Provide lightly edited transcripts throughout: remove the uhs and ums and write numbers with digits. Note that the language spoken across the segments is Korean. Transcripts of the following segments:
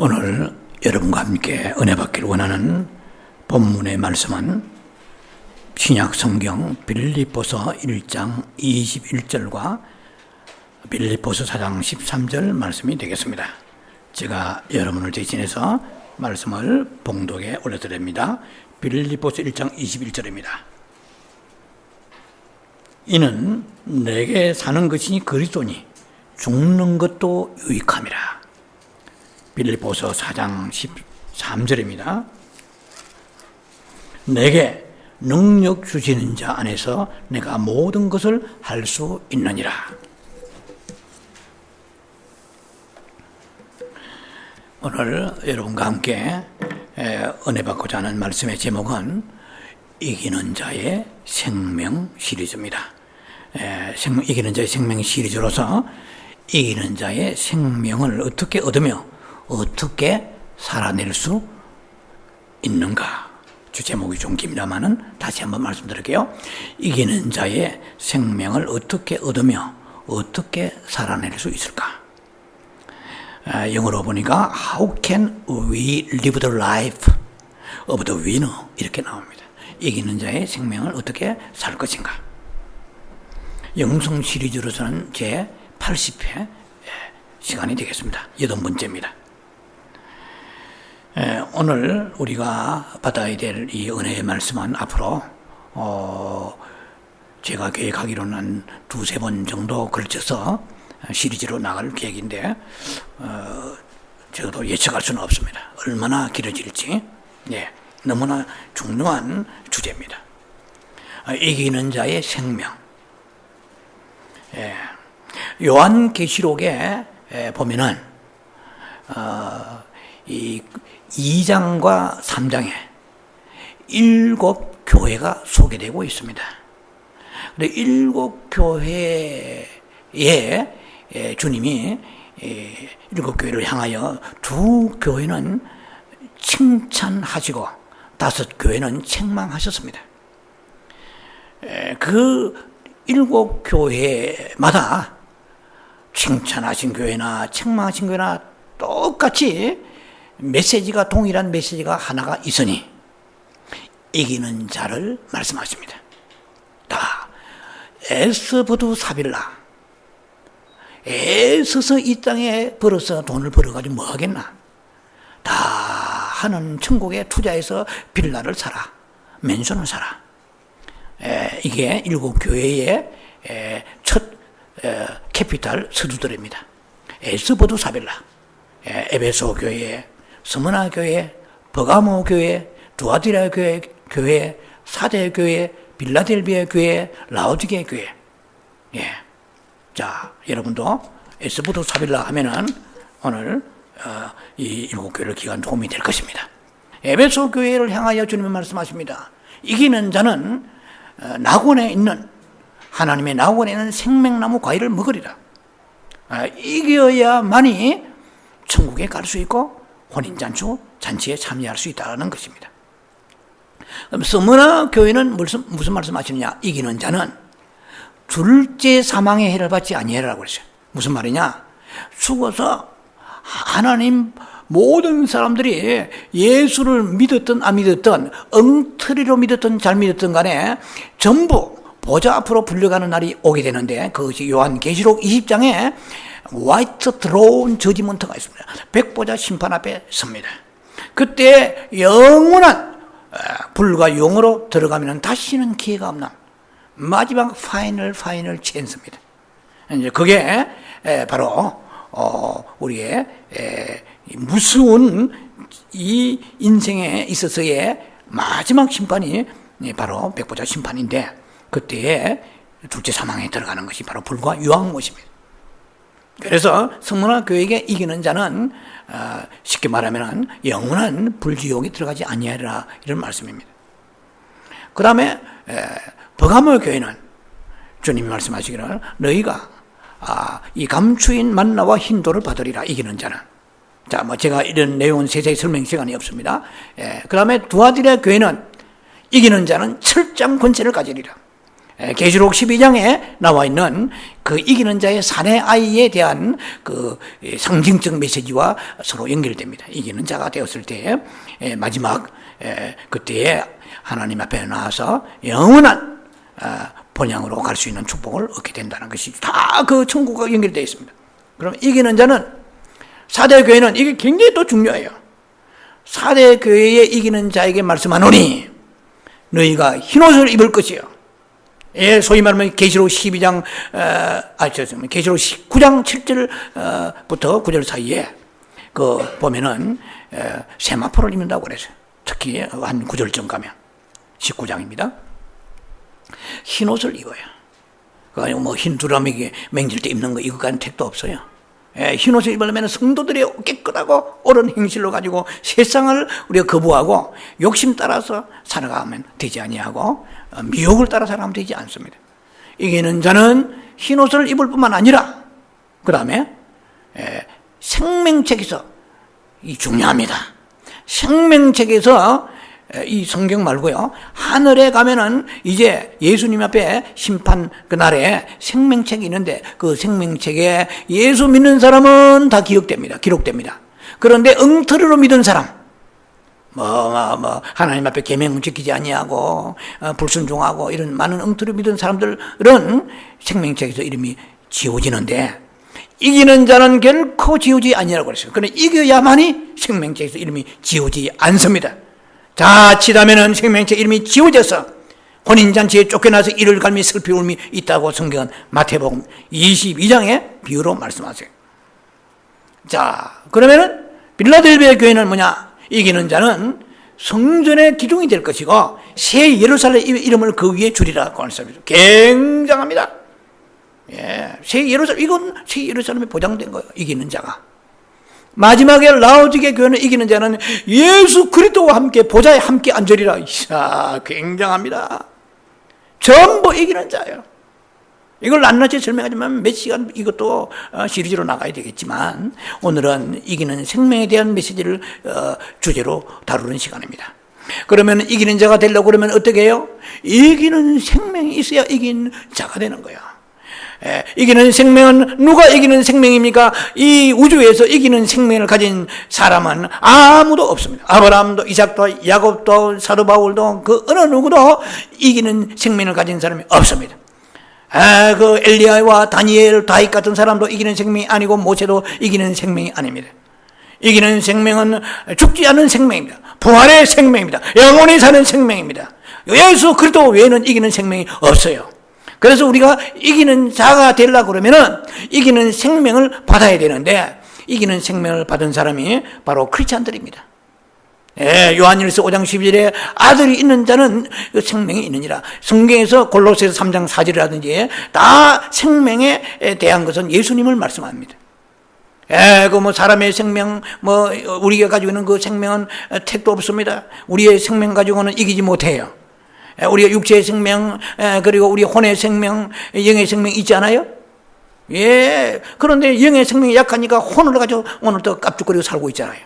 오늘 여러분과 함께 은혜 받기를 원하는 본문의 말씀은 신약 성경 빌립보서 1장 21절과 빌립보서 4장 13절 말씀이 되겠습니다. 제가 여러분을 대신해서 말씀을 봉독에 올려드립니다. 빌립보서 1장 21절입니다. 이는 내게 사는 것이 그리스도니 죽는 것도 유익함이라. 빌립보서 4장 13절입니다. 내게 능력 주시는 자 안에서 내가 모든 것을 할 수 있느니라. 오늘 여러분과 함께 은혜 받고자 하는 말씀의 제목은 이기는 자의 생명 시리즈입니다. 이기는 자의 생명 시리즈로서 이기는 자의 생명을 어떻게 얻으며 어떻게 살아낼 수 있는가. 주 제목이 좀 깁니다만은 다시 한번 말씀드릴게요. 이기는 자의 생명을 어떻게 얻으며 어떻게 살아낼 수 있을까. 영어로 보니까 How can we live the life of the winner? 이렇게 나옵니다. 이기는 자의 생명을 어떻게 살 것인가. 영성 시리즈로서는 제 80회 시간이 되겠습니다. 8번째입니다. 오늘 우리가 받아야 될 이 은혜의 말씀은 앞으로 제가 계획하기로는 한 2-3번 정도 걸쳐서 시리즈로 나갈 계획인데 저도 예측할 수는 없습니다. 얼마나 길어질지. 너무나 중요한 주제입니다. 이기는 자의 생명. 요한계시록에 보면은 이 2장과 3장에 7 교회가 소개되고 있습니다. 근데 7 교회에 주님이 7 교회를 향하여 2 교회는 칭찬하시고 5 교회는 책망하셨습니다. 그 7 교회마다 칭찬하신 교회나 책망하신 교회나 똑같이 메시지가 동일한 메시지가 하나가 있으니 이기는 자를 말씀하십니다. 다 에스보두 사빌라. 애써서 이 땅에 벌어서 돈을 벌어가지고 뭐 하겠나. 다 하는 천국에 투자해서 빌라를 사라. 맨션을 사라. 이게 7 교회의 첫 캐피탈 서두들입니다. 에스보두 사빌라. 에베소 교회, 스무나 교회, 버가모 교회, 두아디라 교회, 사대 교회, 빌라델비아 교회, 라오디게 교회. 자, 여러분도 에스보두 사빌라 하면은 오늘 이 7 교회를 기간 도움이 될 것입니다. 에베소 교회를 향하여 주님은 말씀하십니다. 이기는 자는 낙원에 있는 하나님의 낙원에 있는 생명나무 과일을 먹으리라. 이겨야만이 천국에 갈 수 있고 혼인잔치에 참여할 수 있다는 것입니다. 그럼 스무나 교회는 무슨 말씀하시느냐? 이기는 자는 둘째 사망의 해를 받지 아니하라고 그랬어요. 무슨 말이냐? 죽어서 하나님 모든 사람들이 예수를 믿었든 안 믿었든 엉터리로 믿었든 잘 믿었든 간에 전부 보좌 앞으로 불려가는 날이 오게 되는데 그것이 요한계시록 20장에 화이트 드로운 저지먼트가 있습니다. 백보자 심판 앞에 섭니다. 그때 영원한 불과 용으로 들어가면 다시는 기회가 없는 마지막 파이널 찬스입니다. 이제 그게 바로 우리의 무서운 이 인생에 있어서의 마지막 심판이 바로 백보자 심판인데 그때에 둘째 사망에 들어가는 것이 바로 불과 유황못입니다. 그래서 성문화 교회에게 이기는 자는 쉽게 말하면 영원한 불지옥에 들어가지 아니하리라 이런 말씀입니다. 그 다음에 버가모 교회는 주님이 말씀하시기를 너희가 이 감추인 만나와 흰돌을 받으리라. 이기는 자는. 자, 제가 이런 내용은 세세히 설명 시간이 없습니다. 그 다음에 두아디라 교회는 이기는 자는 철장 권세를 가지리라. 계시록 12장에 나와 있는 그 이기는 자의 사내 아이에 대한 그 상징적 메시지와 서로 연결됩니다. 이기는 자가 되었을 때 마지막 그때에 하나님 앞에 나와서 영원한 본향으로 갈 수 있는 축복을 얻게 된다는 것이 다 그 천국과 연결되어 있습니다. 그럼 이기는 자는, 사대 교회는 이게 굉장히 또 중요해요. 사대 교회에 이기는 자에게 말씀하노니 너희가 흰옷을 입을 것이요. 예, 소위 말하면 계시록 12장, 계시록 19장 7절부터 9절 사이에 그 보면은 세마포를 입는다고 그랬어요. 특히 한 9절쯤 가면 19장입니다. 흰옷을 입어요. 그거 뭐 흰 두루마기 맹질 때 입는 거 이거까지는 택도 없어요. 흰옷을 입으려면 성도들이 깨끗하고 옳은 행실로 가지고 세상을 우리가 거부하고 욕심 따라서 살아가면 되지 아니하고 미혹을 따라 살아가면 되지 않습니다. 이기는 자는 흰옷을 입을 뿐만 아니라 그 다음에 생명책에서, 이 중요합니다. 생명책에서, 이 성경 말고요, 하늘에 가면은 이제 예수님 앞에 심판 그날에 생명책이 있는데 그 생명책에 예수 믿는 사람은 다 기록됩니다. 그런데 엉터리로 믿은 사람, 하나님 앞에 계명 지키지 아니하고 불순종하고 이런 많은 엉터리 믿은 사람들은 생명책에서 이름이 지워지는데 이기는 자는 결코 지우지 아니라고 그랬어요. 그런데 이겨야만이 생명책에서 이름이 지우지 않습니다. 자칫하면은 생명책 이름이 지워져서 혼인잔치에 쫓겨나서 이를 갈미 슬피 울미 있다고 성경은 마태복음 22장에 비유로 말씀하세요. 자, 그러면은 빌라델비아 교회는 뭐냐? 이기는 자는 성전의 기둥이 될 것이고 새 예루살렘 이름을 그 위에 주리라고 하는 사람이죠. 굉장합니다. 새 예루살렘, 이건 새 예루살렘에 보장된 거예요. 이기는 자가. 마지막에 라오디게 교회는 이기는 자는 예수 그리스도와 함께 보좌에 함께 앉으리라. 이야, 굉장합니다. 전부 이기는 자예요. 이걸 낱낱이 설명하지만 몇 시간 이것도 시리즈로 나가야 되겠지만 오늘은 이기는 생명에 대한 메시지를 주제로 다루는 시간입니다. 그러면 이기는 자가 되려고 그러면 어떻게 해요? 이기는 생명이 있어야 이긴 자가 되는 거예요. 이기는 생명은 누가 이기는 생명입니까? 이 우주에서 이기는 생명을 가진 사람은 아무도 없습니다. 아브라함도 이삭도 야곱도 사도 바울도 그 어느 누구도 이기는 생명을 가진 사람이 없습니다. 그 엘리야와 다니엘, 다윗 같은 사람도 이기는 생명이 아니고 모세도 이기는 생명이 아닙니다. 이기는 생명은 죽지 않는 생명입니다. 부활의 생명입니다. 영원히 사는 생명입니다. 예수 그리스도 외에는 이기는 생명이 없어요. 그래서 우리가 이기는 자가 되려고 그러면은 이기는 생명을 받아야 되는데 이기는 생명을 받은 사람이 바로 크리스찬들입니다. 요한일서 5장 12절에 아들이 있는 자는 그 생명이 있느니라. 성경에서 골로새서 3장 4절이라든지 다 생명에 대한 것은 예수님을 말씀합니다. 그 사람의 생명, 우리가 가지고 있는 그 생명은 택도 없습니다. 우리의 생명 가지고는 이기지 못해요. 우리가 육체의 생명, 그리고 우리 혼의 생명, 영의 생명 있지 않아요? 그런데 영의 생명이 약하니까 혼을 가지고 오늘도 깝죽거리고 살고 있잖아요.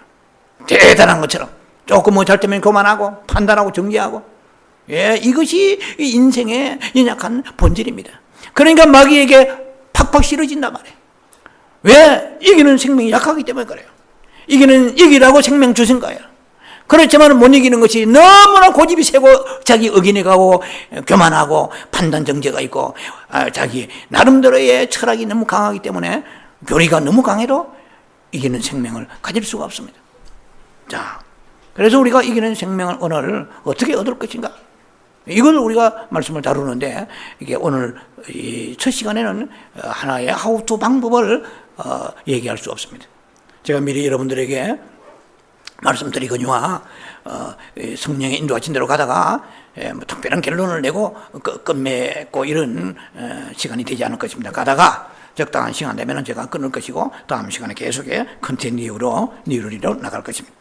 대단한 것처럼. 조금 잘되면 그만하고, 판단하고, 정지하고. 이것이 인생의 연약한 본질입니다. 그러니까 마귀에게 팍팍 실어진단 말이에요. 왜? 이기는 생명이 약하기 때문에 그래요. 이기라고 생명 주신 거예요. 그렇지만 못 이기는 것이 너무나 고집이 세고 자기 의견에 가고 교만하고 판단 정죄가 있고 자기 나름대로의 철학이 너무 강하기 때문에 교리가 너무 강해도 이기는 생명을 가질 수가 없습니다. 자, 그래서 우리가 이기는 생명을 오늘 어떻게 얻을 것인가? 이걸 우리가 말씀을 다루는데 이게 오늘 첫 시간에는 하나의 하우투 방법을 얘기할 수 없습니다. 제가 미리 여러분들에게 말씀드리거니와 성령의 인도하신 대로 가다가 특별한 결론을 내고 끝맺고 이런 시간이 되지 않을 것입니다. 가다가 적당한 시간 되면 제가 끊을 것이고 다음 시간에 계속해 컨티뉴로 나갈 것입니다.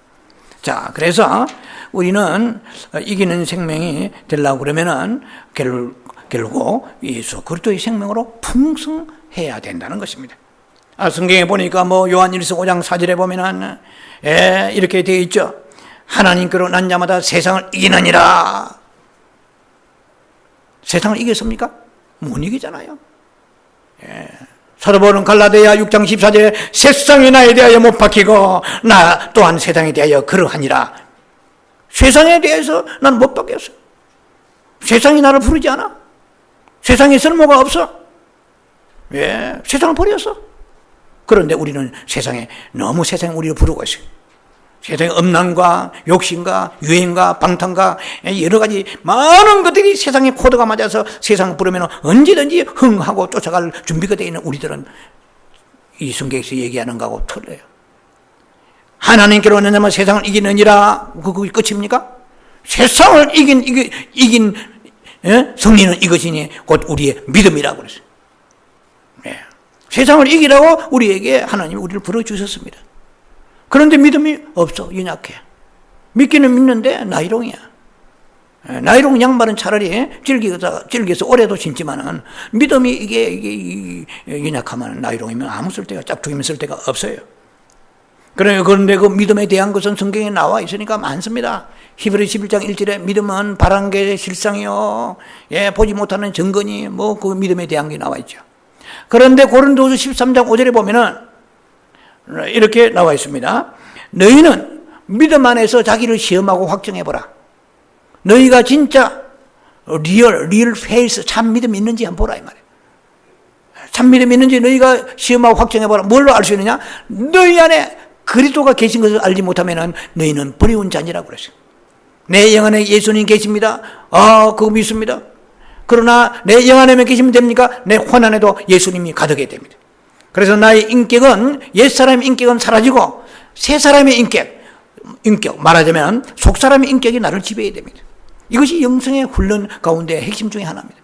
자, 그래서 우리는 이기는 생명이 되려고 그러면은 결국 예수 그리스도의 생명으로 풍성해야 된다는 것입니다. 성경에 보니까 요한일서 5장 4절에 보면은 이렇게 되어 있죠. 하나님께로 난 자마다 세상을 이기느니라. 세상을 이겼습니까? 못 이기잖아요. 예. 사도 바울은 갈라디아 6장 14절에 세상이 나에 대하여 못 박히고 나 또한 세상에 대하여 그러하니라. 세상에 대해서 난 못 박혔어. 세상이 나를 부르지 않아. 세상에 쓸모가 없어. 예, 세상을 버렸어. 그런데 우리는 너무 세상에 우리를 부르고 있어요. 세상의 음란과 욕심과 유행과 방탕과 여러 가지 많은 것들이 세상의 코드가 맞아서 세상을 부르면 언제든지 흥하고 쫓아갈 준비가 되어 있는 우리들은 이 성경에서 얘기하는 거하고 틀려요. 하나님께로 왔느냐면 세상을 이기느니라. 그게 끝입니까? 세상을 이긴 승리는 이것이니 곧 우리의 믿음이라고 그랬어요. 네. 세상을 이기라고 우리에게 하나님이 우리를 불러주셨습니다. 그런데 믿음이 없어. 연약해. 믿기는 믿는데 나이롱이야. 나이롱 양말은 차라리 질겨서 오래도 신지만은 믿음이 이게 연약하면 나이롱이면 아무 쓸데가 짝퉁이면 쓸데가 없어요. 그런데 그 믿음에 대한 것은 성경에 나와 있으니까 많습니다. 히브리 11장 1절에 믿음은 바란 게 실상이요. 예, 보지 못하는 증거니 그 믿음에 대한 게 나와 있죠. 그런데 고린도서 13장 5절에 보면은 이렇게 나와 있습니다. 너희는 믿음 안에서 자기를 시험하고 확정해보라. 너희가 진짜 리얼 페이스 참 믿음이 있는지 한번 보라 이 말이에요. 참 믿음이 있는지 너희가 시험하고 확정해보라. 뭘로 알 수 있느냐? 너희 안에 그리스도가 계신 것을 알지 못하면 너희는 버리운 자니라고 그랬어요. 내 영 안에 예수님 계십니다. 그거 믿습니다. 그러나 내 영 안에만 계시면 됩니까? 내 혼 안에도 예수님이 가득해야 됩니다. 그래서 나의 인격은 옛사람의 인격은 사라지고 새 사람의 인격 말하자면 속사람의 인격이 나를 지배해야 됩니다. 이것이 영성의 훈련 가운데 핵심 중에 하나입니다.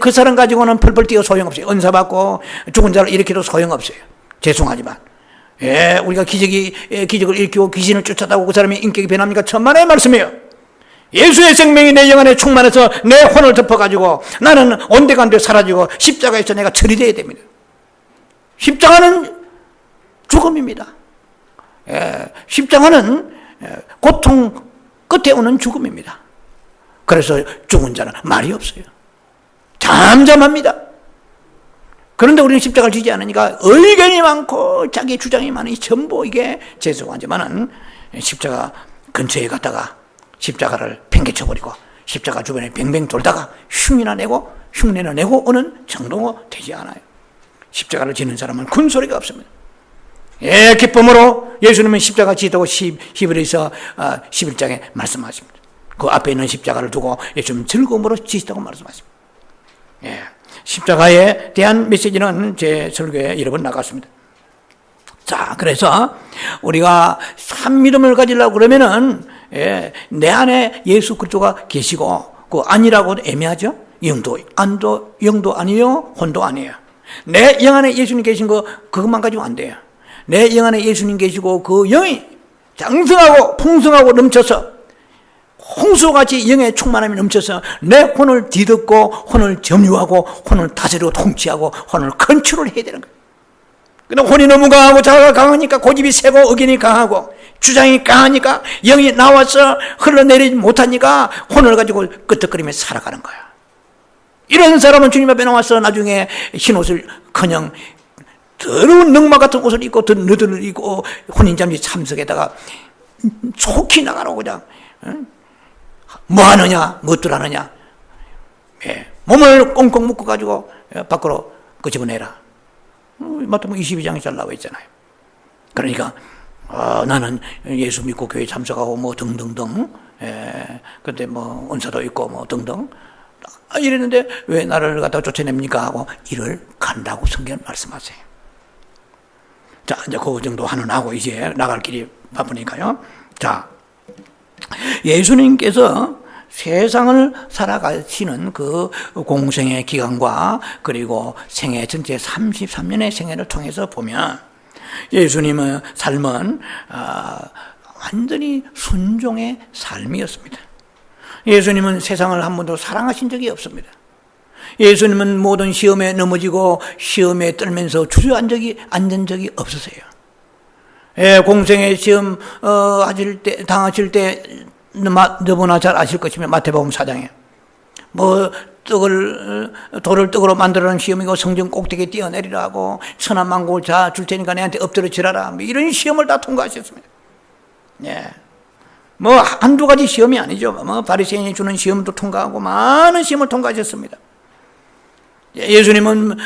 그 사람 가지고는 펄펄 뛰어 소용없어요. 은사 받고 죽은 자를 일으켜도 소용없어요. 죄송하지만 우리가 기적을 일으키고 귀신을 쫓아다고 그 사람의 인격이 변합니까? 천만의 말씀이에요. 예수의 생명이 내 영 안에 충만해서 내 혼을 덮어가지고 나는 온데간데 사라지고 십자가에서 내가 처리되어야 됩니다. 십자가는 죽음입니다. 십자가는 고통 끝에 오는 죽음입니다. 그래서 죽은 자는 말이 없어요. 잠잠합니다. 그런데 우리는 십자가를 지지 않으니까 의견이 많고 자기 주장이 많으니 전부 이게 죄송하지만은 십자가 근처에 갔다가 십자가를 팽개쳐버리고 십자가 주변에 뱅뱅 돌다가 흉내나 내고 오는 정도가 되지 않아요. 십자가를 지는 사람은 큰 소리가 없습니다. 기쁨으로 예수님은 십자가 지다고 히브리서 11장에 말씀하십니다. 그 앞에 있는 십자가를 두고 예수님은 즐거움으로 지시다고 말씀하십니다. 십자가에 대한 메시지는 제 설교에 여러 번 나갔습니다. 자, 그래서 우리가 참 믿음을 가지려고 그러면은 내 안에 예수 그리스도가 계시고 그 아니라고 애매하죠. 영도 아니요, 혼도 아니에요. 내 영 안에 예수님 계신 그것만 가지고 안 돼요. 내 영 안에 예수님 계시고 그 영이 장성하고 풍성하고 넘쳐서 홍수같이 영의 충만함이 넘쳐서 내 혼을 뒤덮고 혼을 점유하고 혼을 다스리고 통치하고 혼을 컨트롤해야 되는 거예요. 근데 혼이 너무 강하고 자아가 강하니까 고집이 세고 의견이 강하고 주장이 강하니까 영이 나와서 흘러내리지 못하니까 혼을 가지고 끄떡거리며 살아가는 거야. 이런 사람은 주님 앞에 나와서 나중에 흰옷을 그냥 더러운 능마 같은 옷을 입고 너들을 입고 혼인잔치 참석에다가 속히 나가라고 그냥 뭐 하느냐 무엇들 하느냐 몸을 꽁꽁 묶어가지고 밖으로 끄집어내라. 마태복음 22장에 잘 나와 있잖아요. 그러니까 나는 예수 믿고 교회 참석하고 뭐 등등등 근데 뭐 은사도 있고 뭐 등등 이랬는데 왜 나를 갖다 쫓아냅니까 하고 일을 간다고 성경은 말씀하세요. 자, 이제 그 정도 하는 하고 이제 나갈 길이 바쁘니까요. 자, 예수님께서 세상을 살아가시는 그 공생의 기간과 그리고 생애 전체 33년의 생애를 통해서 보면 예수님의 삶은 완전히 순종의 삶이었습니다. 예수님은 세상을 한 번도 사랑하신 적이 없습니다. 예수님은 모든 시험에 넘어지고 시험에 떨면서 주저앉은 적이 없으세요. 공생의 시험 당하실 때 너무나 잘 아실 것이며 마태복음 4장에 뭐 돌을 떡으로 만들어놓은 시험이고 성전 꼭대기에 뛰어내리라고 천한 만국을 다 줄 테니까 내한테 엎드려 지라라, 뭐 이런 시험을 다 통과하셨습니다. 예. 뭐 한두 가지 시험이 아니죠. 뭐 바리새인이 주는 시험도 통과하고 많은 시험을 통과하셨습니다. 예수님은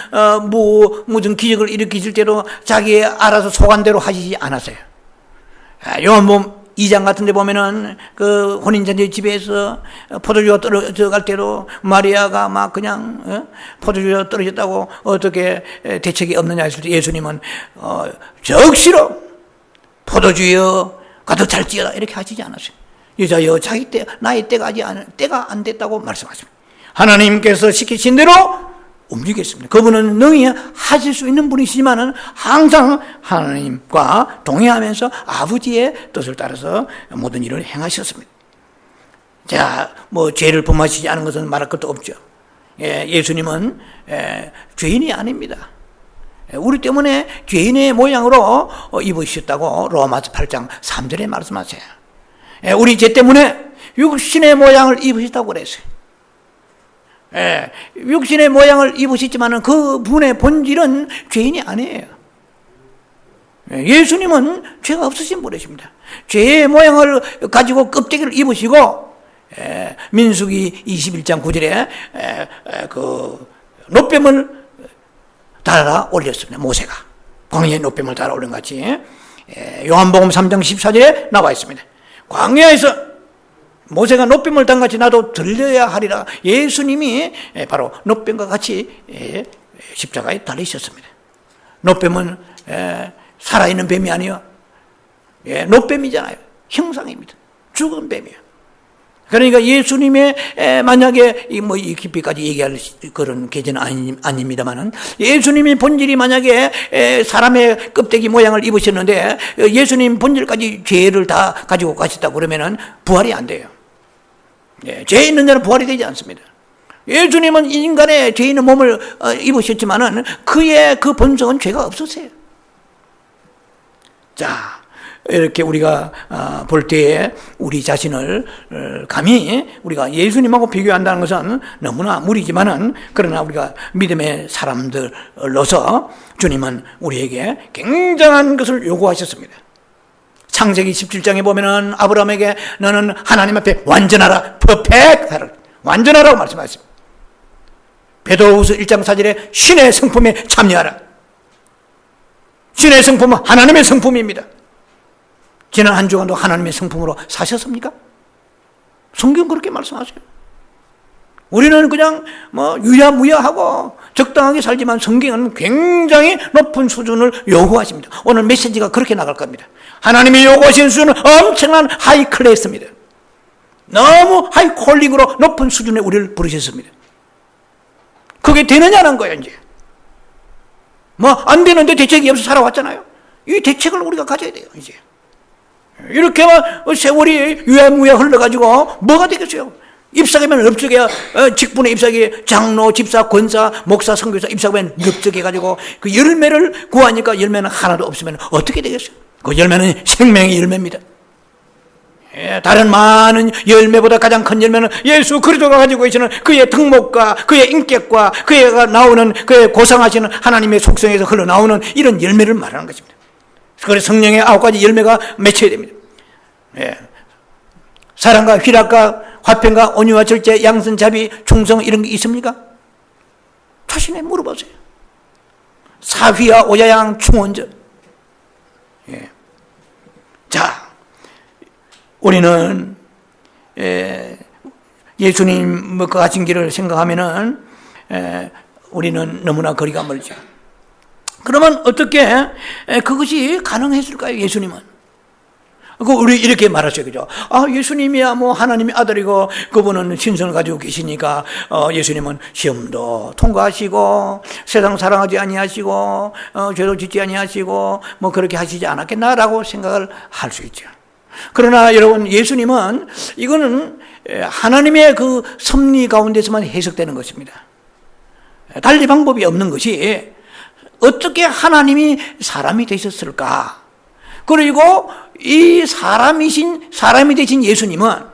무슨 기적을 일으키실 때도 자기 알아서 소관대로 하시지 않았어요. 요한복음 2장 같은 데 보면은 그 혼인잔치 집에서 포도주가 떨어져 갈 때도 마리아가 막 그냥 포도주가 떨어졌다고 어떻게 대책이 없느냐 했을 때 예수님은 적시로 포도주여 가득 찰지어다 이렇게 하시지 않았어요. 여자여 자기 때 나의 때가 안 됐다고 말씀하십니다. 하나님께서 시키신 대로 움직이겠습니다. 그분은 능히 하실 수 있는 분이시지만은 항상 하나님과 동의하면서 아버지의 뜻을 따라서 모든 일을 행하셨습니다. 자, 뭐 죄를 범하시지 않은 것은 말할 것도 없죠. 예수님은 죄인이 아닙니다. 우리 때문에 죄인의 모양으로 입으셨다고 로마서 8장 3절에 말씀하세요. 우리 죄 때문에 육신의 모양을 입으셨다고 그랬어요. 육신의 모양을 입으셨지만 그 분의 본질은 죄인이 아니에요. 예수님은 죄가 없으신 분이십니다. 죄의 모양을 가지고 껍데기를 입으시고 민수기 21장 9절에 그 노뱀을 달아 올렸습니다. 모세가 광야에 노뱀을 달아 올린 같이 요한복음 3장 14절에 나와 있습니다. 광야에서 모세가 노뱀을 단 같이 나도 들려야 하리라. 예수님이 바로 노뱀과 같이 십자가에 달리셨습니다. 노뱀은 살아있는 뱀이 아니요, 노뱀이잖아요. 형상입니다. 죽은 뱀이에요. 그러니까 예수님의 만약에 뭐 이 깊이까지 얘기할 그런 계제는 아닙니다만은 예수님이 본질이 만약에 사람의 껍데기 모양을 입으셨는데 예수님 본질까지 죄를 다 가지고 가셨다고 그러면은 부활이 안 돼요. 죄 있는 자는 부활이 되지 않습니다. 예수님은 인간의 죄 있는 몸을 입으셨지만은 그의 그 본성은 죄가 없으세요. 자, 이렇게 우리가 볼 때에 우리 자신을 감히 우리가 예수님하고 비교한다는 것은 너무나 무리지만은 그러나 우리가 믿음의 사람들로서 주님은 우리에게 굉장한 것을 요구하셨습니다. 창세기 17장에 보면은 아브라함에게 너는 하나님 앞에 완전하라, 퍼펙트하라, 완전하라고 말씀하십니다. 베드로후서 1장 4절에 신의 성품에 참여하라. 신의 성품은 하나님의 성품입니다. 지난 한 주간도 하나님의 성품으로 사셨습니까? 성경 그렇게 말씀하세요. 우리는 그냥 뭐 유야무야하고 적당하게 살지만 성경은 굉장히 높은 수준을 요구하십니다. 오늘 메시지가 그렇게 나갈 겁니다. 하나님이 요구하시는 수준은 엄청난 하이 클래스입니다. 너무 하이 퀄리티로 높은 수준에 우리를 부르셨습니다. 그게 되느냐는 거예요. 이제 뭐 안 되는데 대책이 없어 살아왔잖아요. 이 대책을 우리가 가져야 돼요. 이제 이렇게만 세월이 유야무야 흘러가지고 뭐가 되겠어요? 입사하면 읍적해야 직분에 입사하기 장로, 집사, 권사, 목사, 선교사 입사하면 읍적해가지고 그 열매를 구하니까 열매는 하나도 없으면 어떻게 되겠어요? 그 열매는 생명의 열매입니다. 다른 많은 열매보다 가장 큰 열매는 예수 그리스도가 가지고 계시는 그의 덕목과 그의 인격과 그가 나오는 그의 고상하시는 하나님의 속성에서 흘러나오는 이런 열매를 말하는 것입니다. 그래서 성령의 9가지 열매가 맺혀야 됩니다. 사랑과 희락과 화평과 온유와 절제, 양선, 자비, 충성 이런 게 있습니까? 자신에 물어보세요. 사휘와 오자양 충원전. 자, 우리는 예수님 그 가진 길을 생각하면은 우리는 너무나 거리가 멀죠. 그러면 어떻게 그것이 가능했을까요? 예수님은 우리 이렇게 말하죠, 그죠? 예수님이야 뭐 하나님의 아들이고 그분은 신성을 가지고 계시니까 예수님은 시험도 통과하시고 세상 사랑하지 아니하시고 죄도 짓지 아니하시고 뭐 그렇게 하시지 않았겠나라고 생각을 할 수 있죠. 그러나 여러분, 예수님은 이거는 하나님의 그 섭리 가운데서만 해석되는 것입니다. 달리 방법이 없는 것이 어떻게 하나님이 사람이 되셨을까? 그리고 이 사람이 되신 예수님은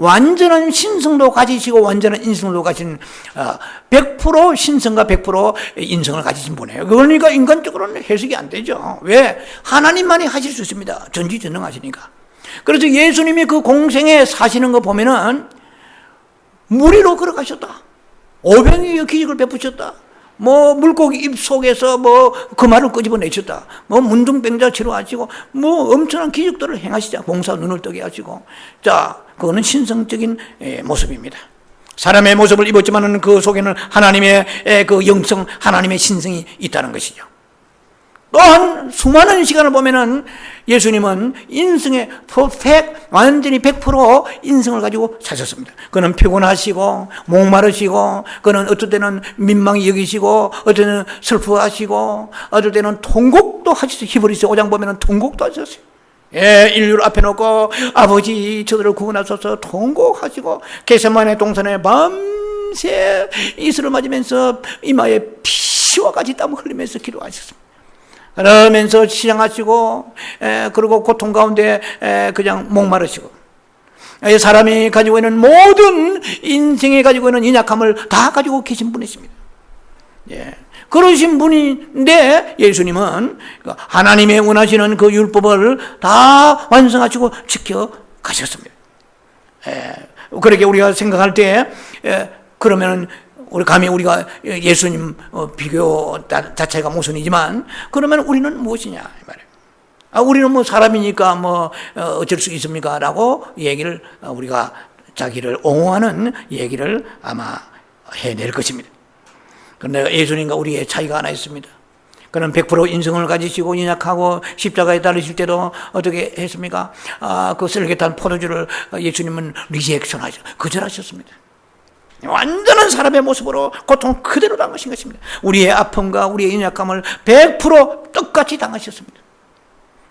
완전한 신성도 가지시고 완전한 인성도 가진 100% 신성과 100% 인성을 가지신 분이에요. 그러니까 인간적으로는 해석이 안 되죠. 왜? 하나님만이 하실 수 있습니다. 전지전능하시니까. 그래서 예수님이 그 공생에 사시는 거 보면은 무리로 걸어가셨다. 오병이어 기적을 베푸셨다. 뭐 물고기 입 속에서 뭐 그 말을 끄집어내셨다. 뭐 문둥병자 치료하시고 뭐 엄청난 기적들을 행하시자. 봉사 눈을 뜨게 하시고. 자, 그거는 신성적인 모습입니다. 사람의 모습을 입었지만은 그 속에는 하나님의 그 영성, 하나님의 신성이 있다는 것이죠. 또한 수많은 시간을 보면은 예수님은 인성의 완전히 100% 인성을 가지고 사셨습니다. 그는 피곤하시고 목마르시고 그는 어떨 때는 민망히 여기시고 어떨 때는 슬퍼하시고 어떨 때는 통곡도 하셨어요. 히브리서 5장 보면은 통곡도 하셨어요. 예, 인류를 앞에 놓고 아버지 저들을 구원하소서 통곡하시고 겟세마네 동산에 밤새 이슬을 맞으면서 이마에 피와 같이 땀을 흘리면서 기도하셨습니다. 그러면서 시장하시고 그리고 고통 가운데 그냥 목마르시고 사람이 가지고 있는 모든 인생에 가지고 있는 연약함을 다 가지고 계신 분이십니다. 예. 그러신 분인데 예수님은 하나님의 원하시는 그 율법을 다 완성하시고 지켜가셨습니다. 그렇게 우리가 생각할 때 그러면 우리 감히 우리가 예수님 비교 자체가 모순이지만 그러면 우리는 무엇이냐 이 말이에요. 우리는 뭐 사람이니까 뭐 어쩔 수 있습니까? 라고 얘기를 우리가 자기를 옹호하는 얘기를 아마 해낼 것입니다. 그런데 예수님과 우리의 차이가 하나 있습니다. 그는 100% 인성을 가지시고 연약하고 십자가에 달리실 때도 어떻게 했습니까? 그 쓸개탄 포도주를 예수님은 리젝션하죠. 거절하셨습니다. 완전한 사람의 모습으로 고통 그대로 당하신 것입니다. 우리의 아픔과 우리의 연약함을 100% 똑같이 당하셨습니다.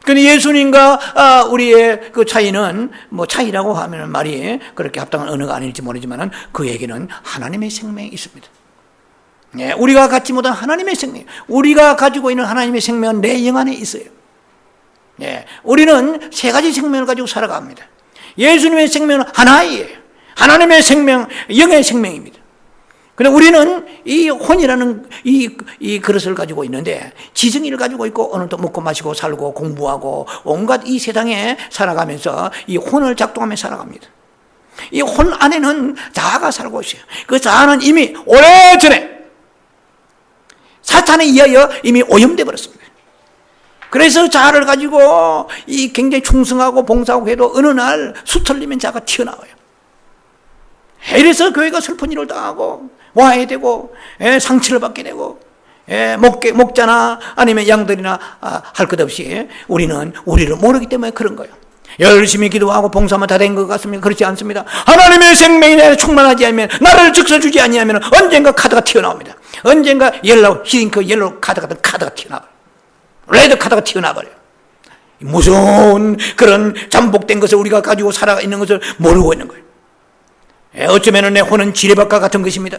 그런데 예수님과 우리의 그 차이는 뭐 차이라고 하면 말이 그렇게 합당한 언어가 아닐지 모르지만 그에게는 하나님의 생명이 있습니다. 예, 우리가 갖지 못한 하나님의 생명, 우리가 가지고 있는 하나님의 생명은 내 영 안에 있어요. 예, 우리는 세 가지 생명을 가지고 살아갑니다. 예수님의 생명은 하나예요. 하나님의 생명, 영의 생명입니다. 그런데 우리는 이 혼이라는 이 그릇을 가지고 있는데 지정의를 가지고 있고 오늘도 먹고 마시고 살고 공부하고 온갖 이 세상에 살아가면서 이 혼을 작동하며 살아갑니다. 이 혼 안에는 자아가 살고 있어요. 그 자아는 이미 오래전에 사탄에 의하여 이미 오염되어 버렸습니다. 그래서 자아를 가지고 이 굉장히 충성하고 봉사하고 해도 어느 날 수틀리면 자아가 튀어나와요. 이래서 교회가 슬픈 일을 당하고 와야 되고 상처를 받게 되고 목자나 아니면 양들이나 할 것 없이 우리는 우리를 모르기 때문에 그런 거예요. 열심히 기도하고 봉사하면 다 된 것 같습니까? 그렇지 않습니다. 하나님의 생명이 나를 충만하지 않으면 나를 적셔주지 아니하면 언젠가 카드가 튀어나옵니다. 언젠가 옐로우 히딩크 옐로우 카드 같은 카드가 튀어나와요. 레드 카드가 튀어나와버려요. 무서운 그런 잠복된 것을 우리가 가지고 살아 있는 것을 모르고 있는 거예요. 어쩌면 내 혼은 지뢰밭과 같은 것입니다.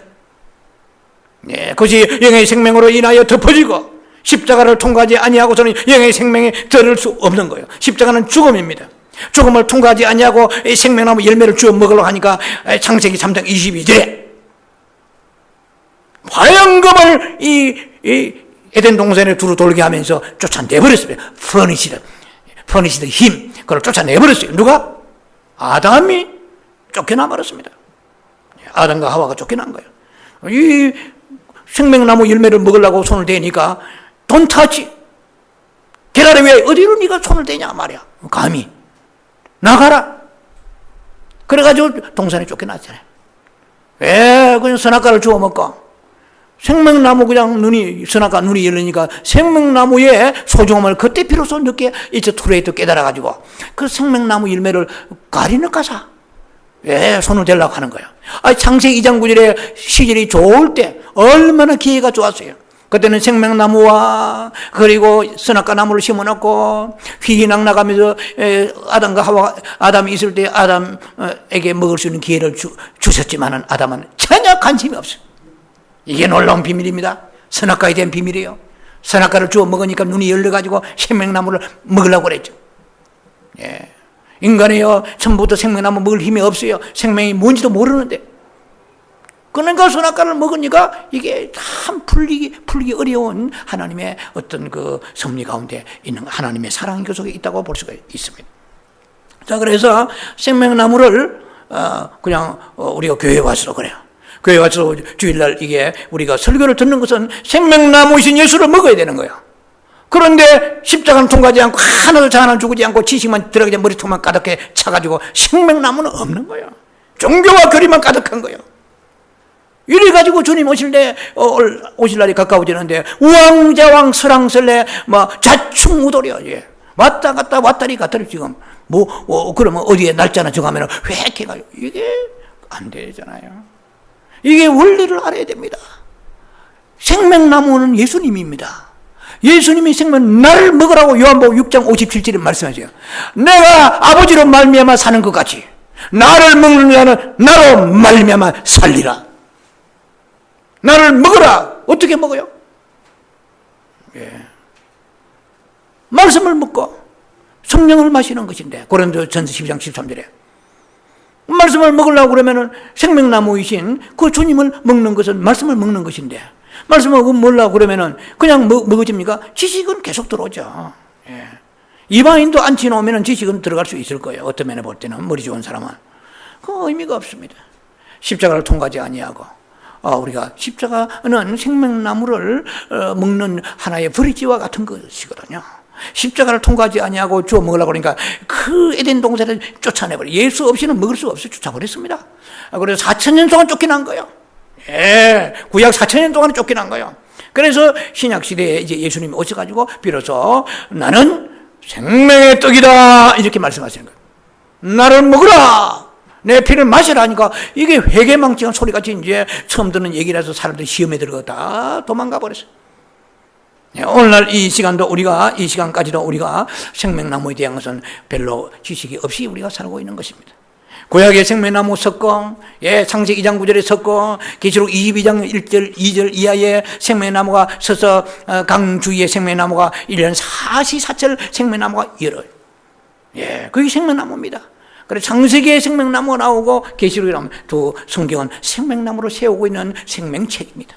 그것이 영의 생명으로 인하여 덮어지고 십자가를 통과하지 아니하고서는 영의 생명에 들을 수 없는 거예요. 십자가는 죽음입니다. 죽음을 통과하지 아니하고 생명나무 열매를 주워 먹으려고 하니까 창세기 3장 22절에 화영금을 이 에덴 동산에 두루 돌게 하면서 쫓아내버렸습니다. 퍼니시드 힘 그걸 쫓아내버렸어요. 누가? 아담이 쫓겨나 버렸습니다. 아담과 하와가 쫓겨난 거예요. 이 생명나무 열매를 먹으려고 손을 대니까 Don't touch. 계란에 왜 어디로 네가 손을 대냐 말이야. 감히 나가라. 그래가지고 동산에 쫓겨났잖아요. 왜 그냥 선악과를 주워 먹고 생명나무 그냥 선악과 눈이 열리니까 생명나무의 소중함을 그때 비로소 늦게 이제 투레이도 깨달아가지고 그 생명나무 열매를 가리는 가사 손을 대려고 하는 거예요. 창세기 2장 9절에 시절이 좋을 때 얼마나 기회가 좋았어요. 그때는 생명나무와 그리고 선악과 나무를 심어놓고 휘휘낙 나가면서 아담과 하와 아담이 있을 때 아담에게 먹을 수 있는 기회를 주셨지만은 아담은 전혀 관심이 없어요. 이게 놀라운 비밀입니다. 선악과에 대한 비밀이에요. 선악과를 주워 먹으니까 눈이 열려가지고 생명나무를 먹으려고 그랬죠. 인간이요, 처음부터 생명나무 먹을 힘이 없어요. 생명이 뭔지도 모르는데. 그러니까 선악과를 먹으니까 이게 참 풀리기 어려운 하나님의 어떤 그 섭리 가운데 있는 하나님의 사랑 그 속에 있다고 볼 수가 있습니다. 자, 그래서 생명나무를 그냥 우리가 교회에 와서 그래요. 교회에 와서 주일날 이게 우리가 설교를 듣는 것은 생명나무이신 예수를 먹어야 되는 거예요. 그런데 십자가는 통과하지 않고 하나도 하나 죽지 않고 지식만 들어가지 머리통만 가득해 차가지고 생명나무는 없는 거예요. 종교와 교리만 가득한 거예요. 이래가지고 주님 오실 날이 가까워지는데 우왕좌왕 설왕설래 자충우돌이야. 예. 왔다 갔다 왔다리 갔다리 지금 그러면 어디에 날짜나 정하면 획해가지고 이게 안 되잖아요. 이게 원리를 알아야 됩니다. 생명나무는 예수님입니다. 예수님이 나를 먹으라고 요한복음 6장 57절에 말씀하세요. 내가 아버지로 말미암아 사는 것 같이 나를 먹는 자는 나로 말미암아 살리라. 나를 먹으라. 어떻게 먹어요? 예. 말씀을 먹고 성령을 마시는 것인데 고린도전서 12장 13절에 말씀을 먹으려고 그러면은 생명나무이신 그 주님을 먹는 것은 말씀을 먹는 것인데 말씀을 먹으려고 그러면은 그냥 먹어집니까? 지식은 계속 들어오죠. 예. 이방인도 안 치놓으면 지식은 들어갈 수 있을 거예요. 어떤 면에 볼 때는 머리 좋은 사람은 그 의미가 없습니다. 십자가를 통과하지 아니하고 우리가 십자가는 생명나무를 먹는 하나의 브릿지와 같은 것이거든요. 십자가를 통과하지 아니하고 주워 먹으려고 그러니까 그 에덴 동산을 쫓아내버려. 예수 없이는 먹을 수 없어 쫓아버렸습니다. 그래서 4,000년 동안 쫓겨난 거예요. 예, 구약 4,000년 동안 쫓겨난 거예요. 그래서 신약 시대에 이제 예수님이 오셔가지고 비로소 나는 생명의 떡이다 이렇게 말씀하시는 거예요. 나를 먹으라. 내 피를 마시라 하니까 이게 회개망청한 소리같이 이제 처음 듣는 얘기라서 사람들이 시험에 들어가 다 도망가 버렸어요. 오늘날 이 시간까지도 우리가 생명나무에 대한 것은 별로 지식이 없이 우리가 살고 있는 것입니다. 구약의 생명나무 섰고, 창세기 2장 9절에 섰고, 계시록 22장 1절 2절 이하에 생명나무가 서서 강주위에 생명나무가 1년 44철 생명나무가 열어요. 그게 생명나무입니다. 그래서 창세기에 생명나무가 나오고 계시록에 나오면 두 성경은 생명나무로 세우고 있는 생명책입니다.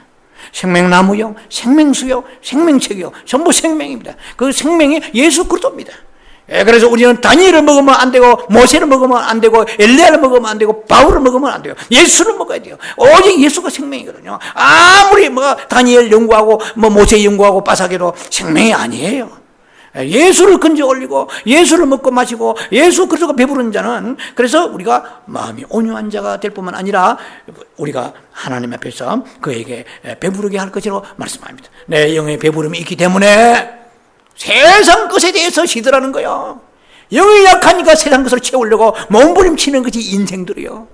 생명나무요, 생명수요, 생명책이요, 전부 생명입니다. 그 생명이 예수 그리스도입니다. 그래서 우리는 다니엘을 먹으면 안 되고 모세를 먹으면 안 되고 엘리야를 먹으면 안 되고 바울을 먹으면 안 돼요. 예수를 먹어야 돼요. 오직 예수가 생명이거든요. 아무리 다니엘 연구하고 모세 연구하고 빠삭해도 생명이 아니에요. 예수를 건져 올리고 예수를 먹고 마시고 예수 그리스도가 배부른 자는 그래서 우리가 마음이 온유한 자가 될 뿐만 아니라 우리가 하나님 앞에서 그에게 배부르게 할 것이라고 말씀합니다. 내 영의 배부름이 있기 때문에 세상 것에 대해서 시들하는 거예요. 영이 약하니까 세상 것을 채우려고 몸부림치는 것이 인생들이요.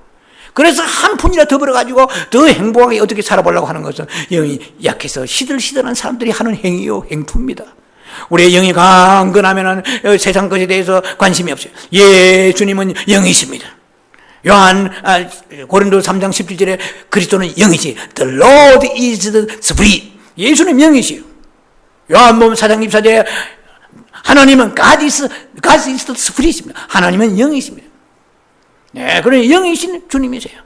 그래서 한 푼이라 더 벌어가지고 더 행복하게 어떻게 살아보려고 하는 것은 영이 약해서 시들시들한 사람들이 하는 행위요, 행투입니다. 우리의 영이 강건하면은 세상 것에 대해서 관심이 없어요. 예수님은 영이십니다. 고린도 3장 17절에 그리스도는 영이시. The Lord is the Spirit. 예수님 영이시요. 요한복음 4장 24절에 하나님은 God is the Spirit입니다. 하나님은 영이십니다. 그러니 영이신 주님이세요.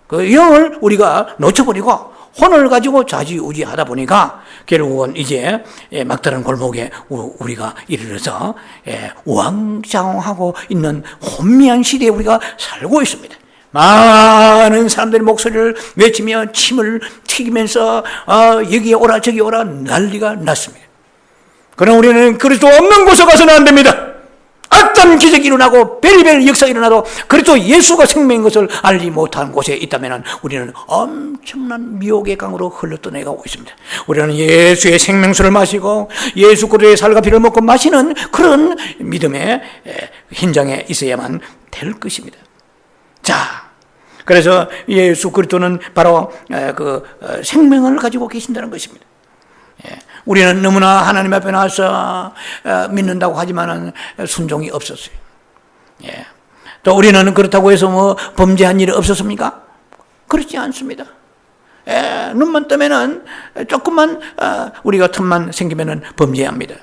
그 영을 우리가 놓쳐버리고 혼을 가지고 좌지우지하다 보니까 결국은 이제 막다른 골목에 우리가 이르러서 우왕좌왕하고 있는 혼미한 시대에 우리가 살고 있습니다. 많은 사람들이 목소리를 외치며 침을 튀기면서 여기에 오라 저기 오라 난리가 났습니다. 그러나 우리는 그리스도 없는 곳에 가서는 안 됩니다. 어떤 기적이 일어나고 별의별 역사가 일어나도 그리스도 예수가 생명인 것을 알지 못한 곳에 있다면 우리는 엄청난 미혹의 강으로 흘러떠내가고 있습니다. 우리는 예수의 생명수를 마시고 예수 그리스도의 살과 피를 먹고 마시는 그런 믿음의 현장에 있어야만 될 것입니다. 자, 그래서 예수 그리스도는 바로 그 생명을 가지고 계신다는 것입니다. 우리는 너무나 하나님 앞에 나와서 믿는다고 하지만은 순종이 없었어요. 또 우리는 그렇다고 해서 범죄한 일이 없었습니까? 그렇지 않습니다. 눈만 뜨면은 조금만 우리가 틈만 생기면은 범죄합니다.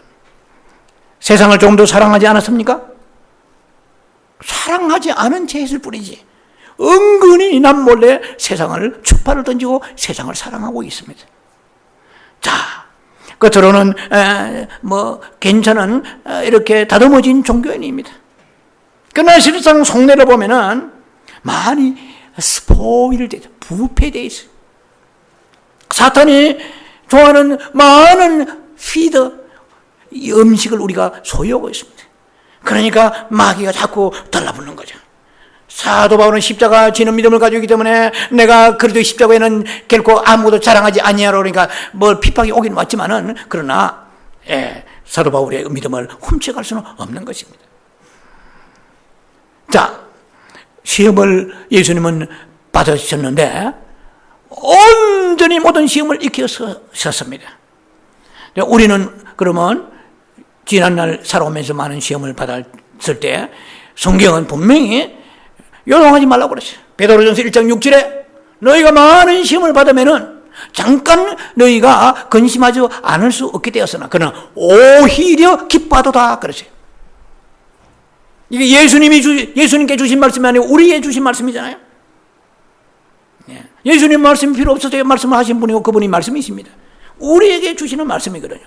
세상을 조금 더 사랑하지 않았습니까? 사랑하지 않은 채 했을 뿐이지 은근히 남몰래 세상을 추파를 던지고 세상을 사랑하고 있습니다. 자, 겉으로는 괜찮은 이렇게 다듬어진 종교인입니다. 그러나 실상 속내를 보면은 많이 스포일되어 부패되어 있어요. 사탄이 좋아하는 많은 피드 음식을 우리가 소유하고 있습니다. 그러니까 마귀가 자꾸 달라붙는 거죠. 사도 바울은 십자가 지는 믿음을 가지고 있기 때문에 내가 그래도 십자가에는 결코 아무것도 자랑하지 아니하라 그러니까 뭘 핍박이 오긴 왔지만은 그러나 사도 바울의 믿음을 훔쳐갈 수는 없는 것입니다. 자, 시험을 예수님은 받으셨는데 온전히 모든 시험을 이겨셨습니다. 우리는 그러면 지난날 살아오면서 많은 시험을 받았을 때 성경은 분명히 요동하지 말라고 그랬어요. 베드로전서 1장 6절에 너희가 많은 시험을 받으면은 잠깐 너희가 근심하지 않을 수 없게 되었으나 그러나 오히려 기뻐하도다 그랬어요. 이게 예수님께 주신 말씀이 아니고 우리에게 주신 말씀이잖아요. 예수님 말씀이 필요 없어서 말씀을 하신 분이고 그분이 말씀이십니다. 우리에게 주시는 말씀이거든요.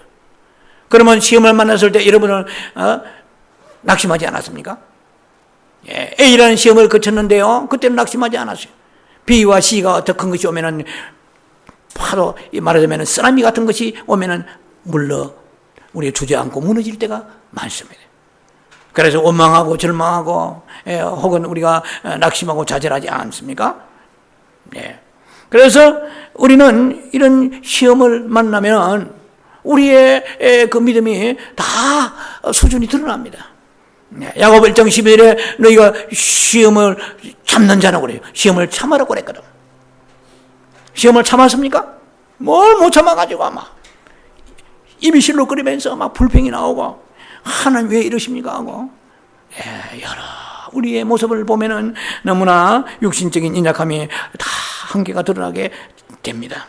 그러면 시험을 만났을 때 여러분은 낙심하지 않았습니까? A라는 시험을 거쳤는데요. 그때는 낙심하지 않았어요. B와 C가 더 큰 것이 오면은 파도 말하자면 쓰나미 같은 것이 오면은 물러 우리 주저앉고 무너질 때가 많습니다. 그래서 원망하고 절망하고 혹은 우리가 낙심하고 좌절하지 않습니까? 그래서 우리는 이런 시험을 만나면 우리의 그 믿음이 다 수준이 드러납니다. 야고보 1장 11절에 너희가 시험을 참는 자라고 그래요. 시험을 참으라고 그랬거든. 시험을 참았습니까? 뭘 못 참아가지고 아마 입이 실룩거리면서 막 불평이 나오고 하나님 왜 이러십니까 하고 여러 우리의 모습을 보면은 너무나 육신적인 인약함이 다 한계가 드러나게 됩니다.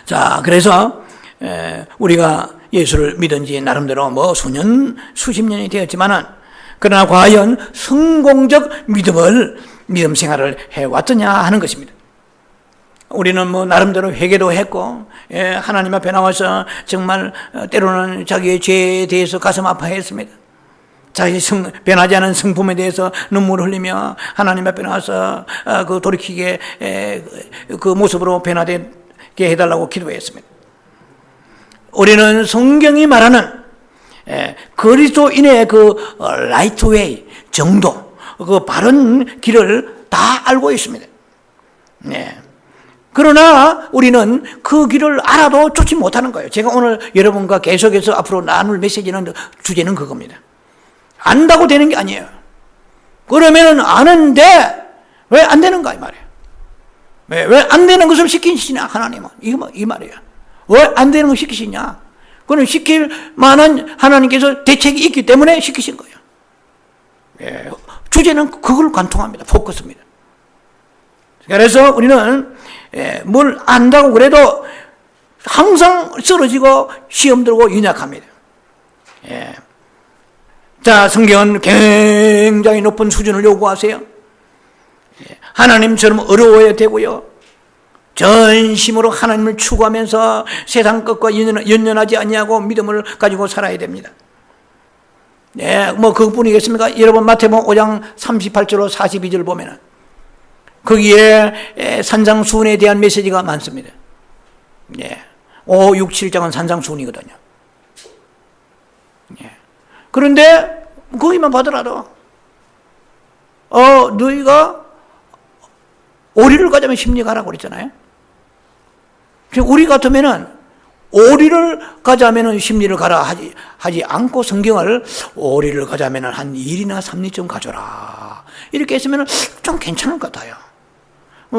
자, 그래서 우리가 예수를 믿은 지 나름대로 수십 년이 되었지만은 그러나 과연 성공적 믿음 생활을 해왔더냐 하는 것입니다. 우리는 나름대로 회개도 했고, 하나님 앞에 나와서 정말 때로는 자기의 죄에 대해서 가슴 아파했습니다. 자기 변하지 않은 성품에 대해서 눈물을 흘리며 하나님 앞에 나와서 그 돌이키게 그 모습으로 변화되게 해달라고 기도했습니다. 우리는 성경이 말하는 그리스도인의 그 라이트 웨이 정도, 그 바른 길을 다 알고 있습니다. 그러나 우리는 그 길을 알아도 쫓지 못하는 거예요. 제가 오늘 여러분과 계속해서 앞으로 나눌 메시지는 주제는 그겁니다. 안다고 되는 게 아니에요. 그러면은 아는데 왜 안 되는가 이 말이에요. 왜 안 되는 것을 시키시냐 하나님은 이 말이에요. 왜 안 되는 걸 시키시냐? 그는 시킬 만한 하나님께서 대책이 있기 때문에 시키신 거예요. 주제는 그걸 관통합니다. 포커스입니다. 그래서 우리는 뭘 안다고 그래도 항상 쓰러지고 시험 들고 연약합니다. 자, 성경은 굉장히 높은 수준을 요구하세요. 하나님처럼 어려워야 되고요. 전심으로 하나님을 추구하면서 세상 것과 연연하지 아니하고 믿음을 가지고 살아야 됩니다. 그것뿐이겠습니까? 여러분 마태복음 5장 38절로 42절 보면은 거기에 산상수훈에 대한 메시지가 많습니다. 5, 6, 7장은 산상수훈이거든요. 그런데 거기만 봐더라도 너희가 오리를 가자면 심리 가라고 그랬잖아요. 우리 같으면은 오리를 가자면은 심리를 가라 하지 않고 성경을 오리를 가자면은 한 2일이나 3일쯤 가져라 이렇게 했으면은 좀 괜찮을 것 같아요.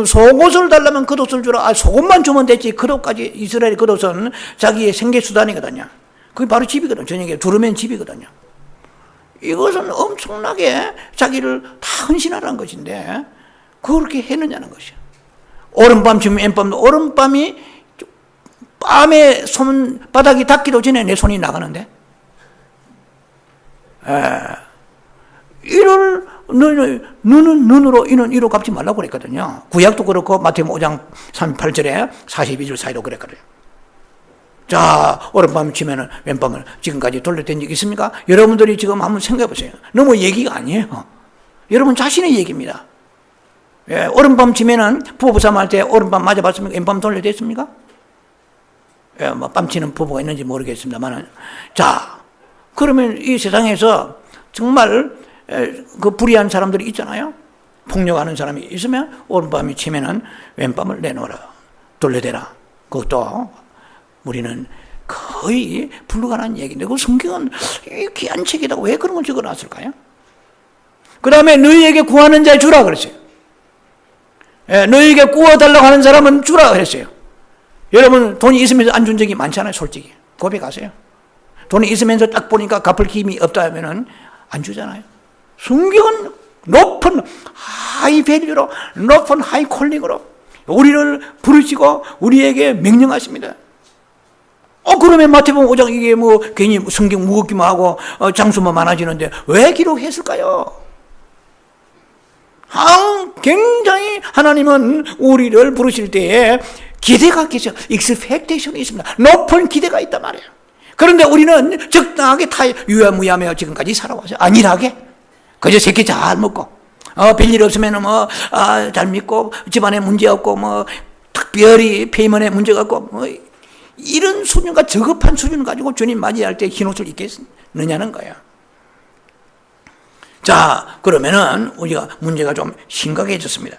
속옷을 달라면 겉옷을 주라. 속옷만 주면 됐지. 겉옷까지 이스라엘 겉옷은 자기의 생계수단이거든요. 그게 바로 집이거든요. 저녁에 두르면 집이거든요. 이것은 엄청나게 자기를 다 헌신하라는 것인데 그렇게 했느냐는 것이요. 오른밤 지면 왼밤도 오른밤이 밤에 손바닥이 닿기도 전에 내 손이 나가는데 이런 이를 눈은 눈으로 이는 이로 갚지 말라고 그랬거든요. 구약도 그렇고 마태복음 5장 38절에 42절 사이도 그랬거든요. 자, 오른밤 치면은 왼밤을 지금까지 돌려댄 적 있습니까? 여러분들이 지금 한번 생각해 보세요. 너무 얘기가 아니에요. 여러분 자신의 얘기입니다. 예, 오른밤 치면은 부부싸움 할 때 오른밤 맞아봤습니까? 왼밤 돌려댔습니까? 예, 뭐 뺨치는 부부가 있는지 모르겠습니다만은. 자, 그러면 이 세상에서 정말 그 불의한 사람들이 있잖아요. 폭력하는 사람이 있으면 오른밤이 치면은 왼밤을 내놓으라, 돌려대라. 그것도 우리는 거의 불가능한 얘기인데 그 성경은 귀한 책이다. 왜 그런 걸 적어놨을까요? 그 다음에 너희에게 구하는 자에 주라 그랬어요. 예, 너희에게 구워달라고 하는 사람은 주라 그랬어요. 여러분 돈이 있으면서 안 준 적이 많잖아요. 솔직히 고백하세요. 돈이 있으면서 딱 보니까 갚을 힘이 없다 하면은 안 주잖아요. 성경은 높은 하이 밸류로, 높은 하이 콜링으로 우리를 부르시고 우리에게 명령하십니다. 그러면 마태복음 5장 이게 뭐 괜히 성경 무겁기만 하고 장수만 많아지는데 왜 기록했을까요? 굉장히 하나님은 우리를 부르실 때에 기대가 계셔. 익스펙테이션이 있습니다. 높은 기대가 있단 말이에요. 그런데 우리는 적당하게 유야무야하며 지금까지 살아와서 안일하게 그저 새끼 잘 먹고 별일 없으면 잘 믿고 집안에 문제 없고 특별히 페이먼에 문제가 없고 이런 수준과 저급한 수준을 가지고 주님 맞이할 때 흰옷을 입겠느냐는 거예요. 자, 그러면은 우리가 문제가 좀 심각해졌습니다.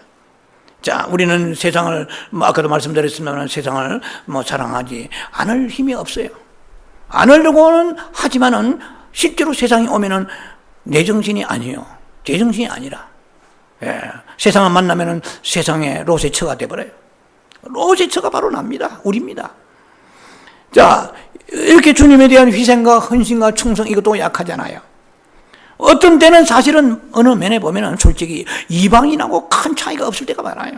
자, 우리는 세상을 아까도 말씀드렸습니다만 세상을 사랑하지 않을 힘이 없어요. 안 하려고는 하지만은 실제로 세상이 오면은 내 정신이 아니에요. 제 정신이 아니라. 예, 세상을 만나면은 세상의 롯의 처가 돼버려요. 롯의 처가 바로 납니다. 우리입니다. 자, 이렇게 주님에 대한 희생과 헌신과 충성 이것도 약하잖아요. 어떤 때는 사실은 어느 면에 보면은 솔직히 이방인하고 큰 차이가 없을 때가 많아요.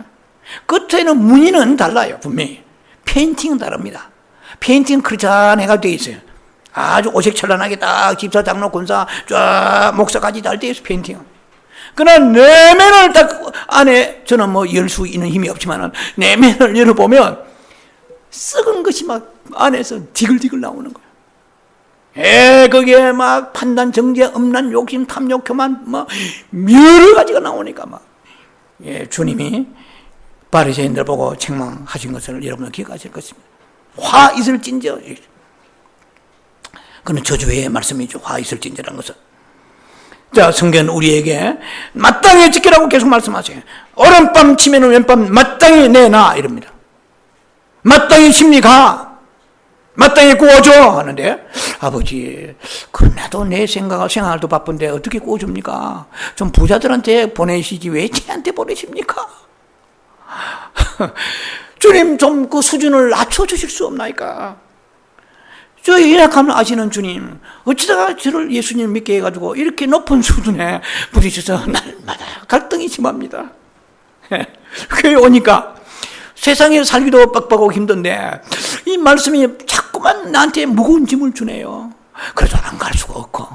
끝에는 무늬는 달라요. 분명히. 페인팅은 다릅니다. 페인팅은 크리스찬해가 되어 있어요. 아주 오색천란하게 딱 집사, 장로, 권사, 쫙 목사까지 다 되어 있어요. 페인팅은. 그러나 내면을 딱 안에 저는 열 수 있는 힘이 없지만은 내면을 열어보면 썩은 것이 막 안에서 디글디글 나오는 거예요. 거기에 막 판단, 정죄, 음란, 욕심, 탐욕, 교만, 여러 가지가 나오니까 주님이 바리새인들 보고 책망하신 것을 여러분은 기억하실 것입니다. 화 있을진저. 그는 저주의 말씀이죠. 화 있을진저라는 것은. 자, 성경은 우리에게 마땅히 지키라고 계속 말씀하세요. 오른밤 치면 왼밤 마땅히 내놔 이럽니다. 마땅히 심리가 마땅히 구워줘 하는데 아버지 그래도 내 생활도 바쁜데 어떻게 구워줍니까? 좀 부자들한테 보내시지 왜 쟤한테 보내십니까? 주님 좀 그 수준을 낮춰주실 수 없나이까? 저 연약함을 아시는 주님 어찌다가 저를 예수님 믿게 해가지고 이렇게 높은 수준에 부딪혀서 날마다 갈등이 심합니다. 교회 오니까 세상에 살기도 빡빡하고 힘든데 이 말씀이 자꾸만 나한테 무거운 짐을 주네요. 그래서 안 갈 수가 없고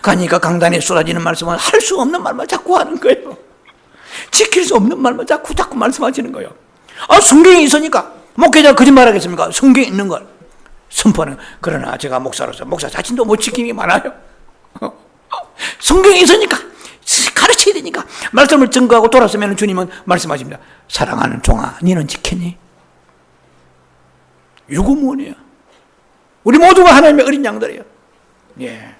가니까 강단에 쏟아지는 말씀은 할 수 없는 말만 자꾸 하는 거예요. 지킬 수 없는 말만 자꾸 말씀하시는 거예요. 성경이 있으니까 목회자가 거짓말하겠습니까? 성경이 있는 걸 선포하는. 그러나 제가 목사로서 목사 자신도 못 지킴이 많아요. 성경이 있으니까 가르쳐야 되니까 말씀을 증거하고 돌아서면 주님은 말씀하십니다. 사랑하는 종아 너는 지켰니? 유구무원이에요. 우리 모두가 하나님의 어린 양들이에요. 예.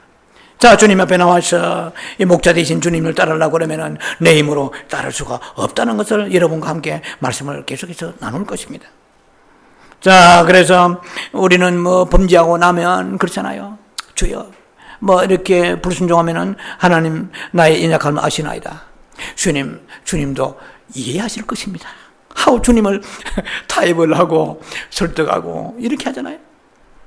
자, 주님 앞에 나와서 이 목자 되신 주님을 따르려고 그러면은 내 힘으로 따를 수가 없다는 것을 여러분과 함께 말씀을 계속해서 나눌 것입니다. 자, 그래서 우리는 범죄하고 나면 그렇잖아요. 주여, 이렇게 불순종하면은 하나님 나의 연약함을 아시나이다. 주님도 이해하실 것입니다. 하고 주님을 타협을 하고 설득하고 이렇게 하잖아요.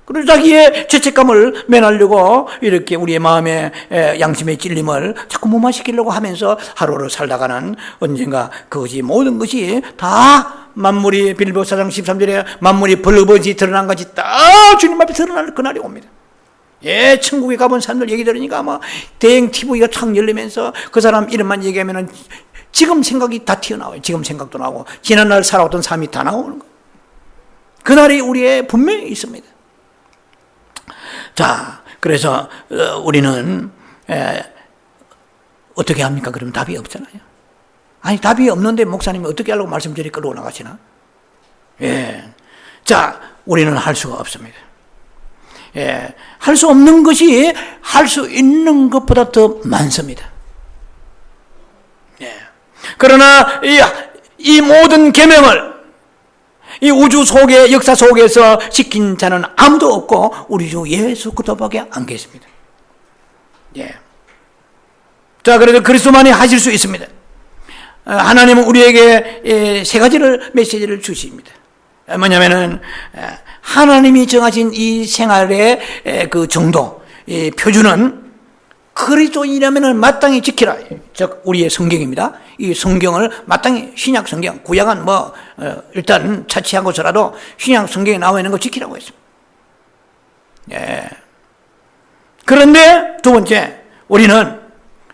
그리고 자기의 죄책감을 면하려고 이렇게 우리의 마음의 양심의 찔림을 자꾸 무마시키려고 하면서 하루를 살다가는 언젠가 그것이 모든 것이 다 만물이 빌보 4장 13절에 만물이 벌거벗이 드러난 것이 딱 주님 앞에 드러날 그날이 옵니다. 예, 천국에 가본 사람들 얘기 들으니까 뭐 대행 TV가 탁 열리면서 그 사람 이름만 얘기하면은 지금 생각이 다 튀어나와요. 지금 생각도 나오고 지난날 살아왔던 삶이 다 나오는 거예요. 그날이 우리의 분명히 있습니다. 자, 그래서 우리는 어떻게 합니까? 그러면 답이 없잖아요. 아니, 답이 없는데 목사님이 어떻게 하려고 말씀드리 끌고 나가시나? 예. 자, 우리는 할 수가 없습니다. 예. 할 수 없는 것이 할 수 있는 것보다 더 많습니다. 예. 그러나 이 모든 계명을 이 우주 속의 역사 속에서 지킨 자는 아무도 없고 우리 주 예수 그리스도밖에 안 계십니다. 예. 자, 그래서 그리스도만이 하실 수 있습니다. 하나님은 우리에게 세 가지를 메시지를 주십니다. 뭐냐면은 하나님이 정하신 이 생활의 그 정도, 이 표준은 그리스도인이라면은 마땅히 지키라. 즉 우리의 성경입니다. 이 성경을 마땅히 신약 성경, 구약은 뭐 일단 차치하고서라도 신약 성경에 나와 있는 거 지키라고 했습니다. 예. 그런데 두 번째, 우리는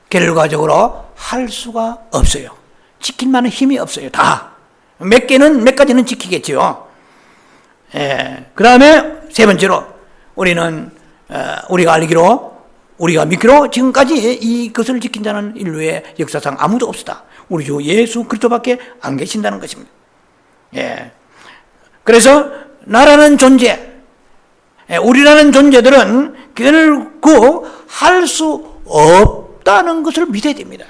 결과적으로 할 수가 없어요. 지킬 만한 힘이 없어요. 다. 몇 가지는 지키겠지요. 예. 그 다음에 세 번째로, 우리는, 우리가 알기로, 우리가 믿기로 지금까지 이것을 지킨 자는 인류의 역사상 아무도 없었다. 우리 주 예수 그리스도밖에 안 계신다는 것입니다. 예. 그래서, 나라는 존재, 우리라는 존재들은 결국 할 수 없다는 것을 믿어야 됩니다.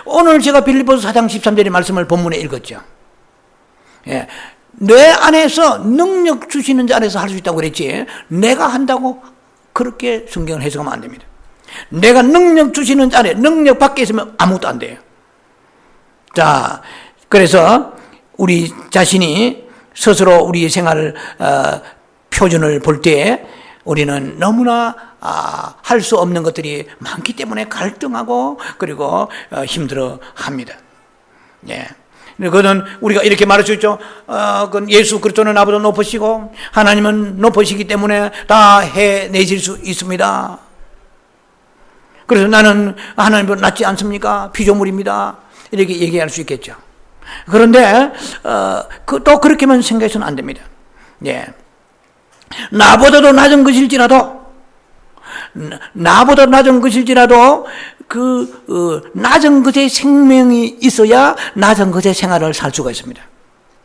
오늘 제가 빌립보서 4장 13절의 말씀을 본문에 읽었죠. 예. 내 안에서 능력 주시는 자 안에서 할 수 있다고 그랬지, 내가 한다고 그렇게 성경을 해석하면 안 됩니다. 내가 능력 주시는 자 안에, 능력 밖에 있으면 아무것도 안 돼요. 자, 그래서 우리 자신이 스스로 우리의 생활을 표준을 볼 때 우리는 너무나 할 수 없는 것들이 많기 때문에 갈등하고 그리고 힘들어합니다. 예. 그거는 우리가 이렇게 말할 수 있죠. 그건 예수 그리스도는 나보다 높으시고 하나님은 높으시기 때문에 다 해내실 수 있습니다. 그래서 나는 하나님보다 낫지 않습니까? 피조물입니다. 이렇게 얘기할 수 있겠죠. 그런데 또 그렇게만 생각해서는 안 됩니다. 예. 나보다도 낮은 것일지라도 낮은 것의 생명이 있어야 낮은 것의 생활을 살 수가 있습니다.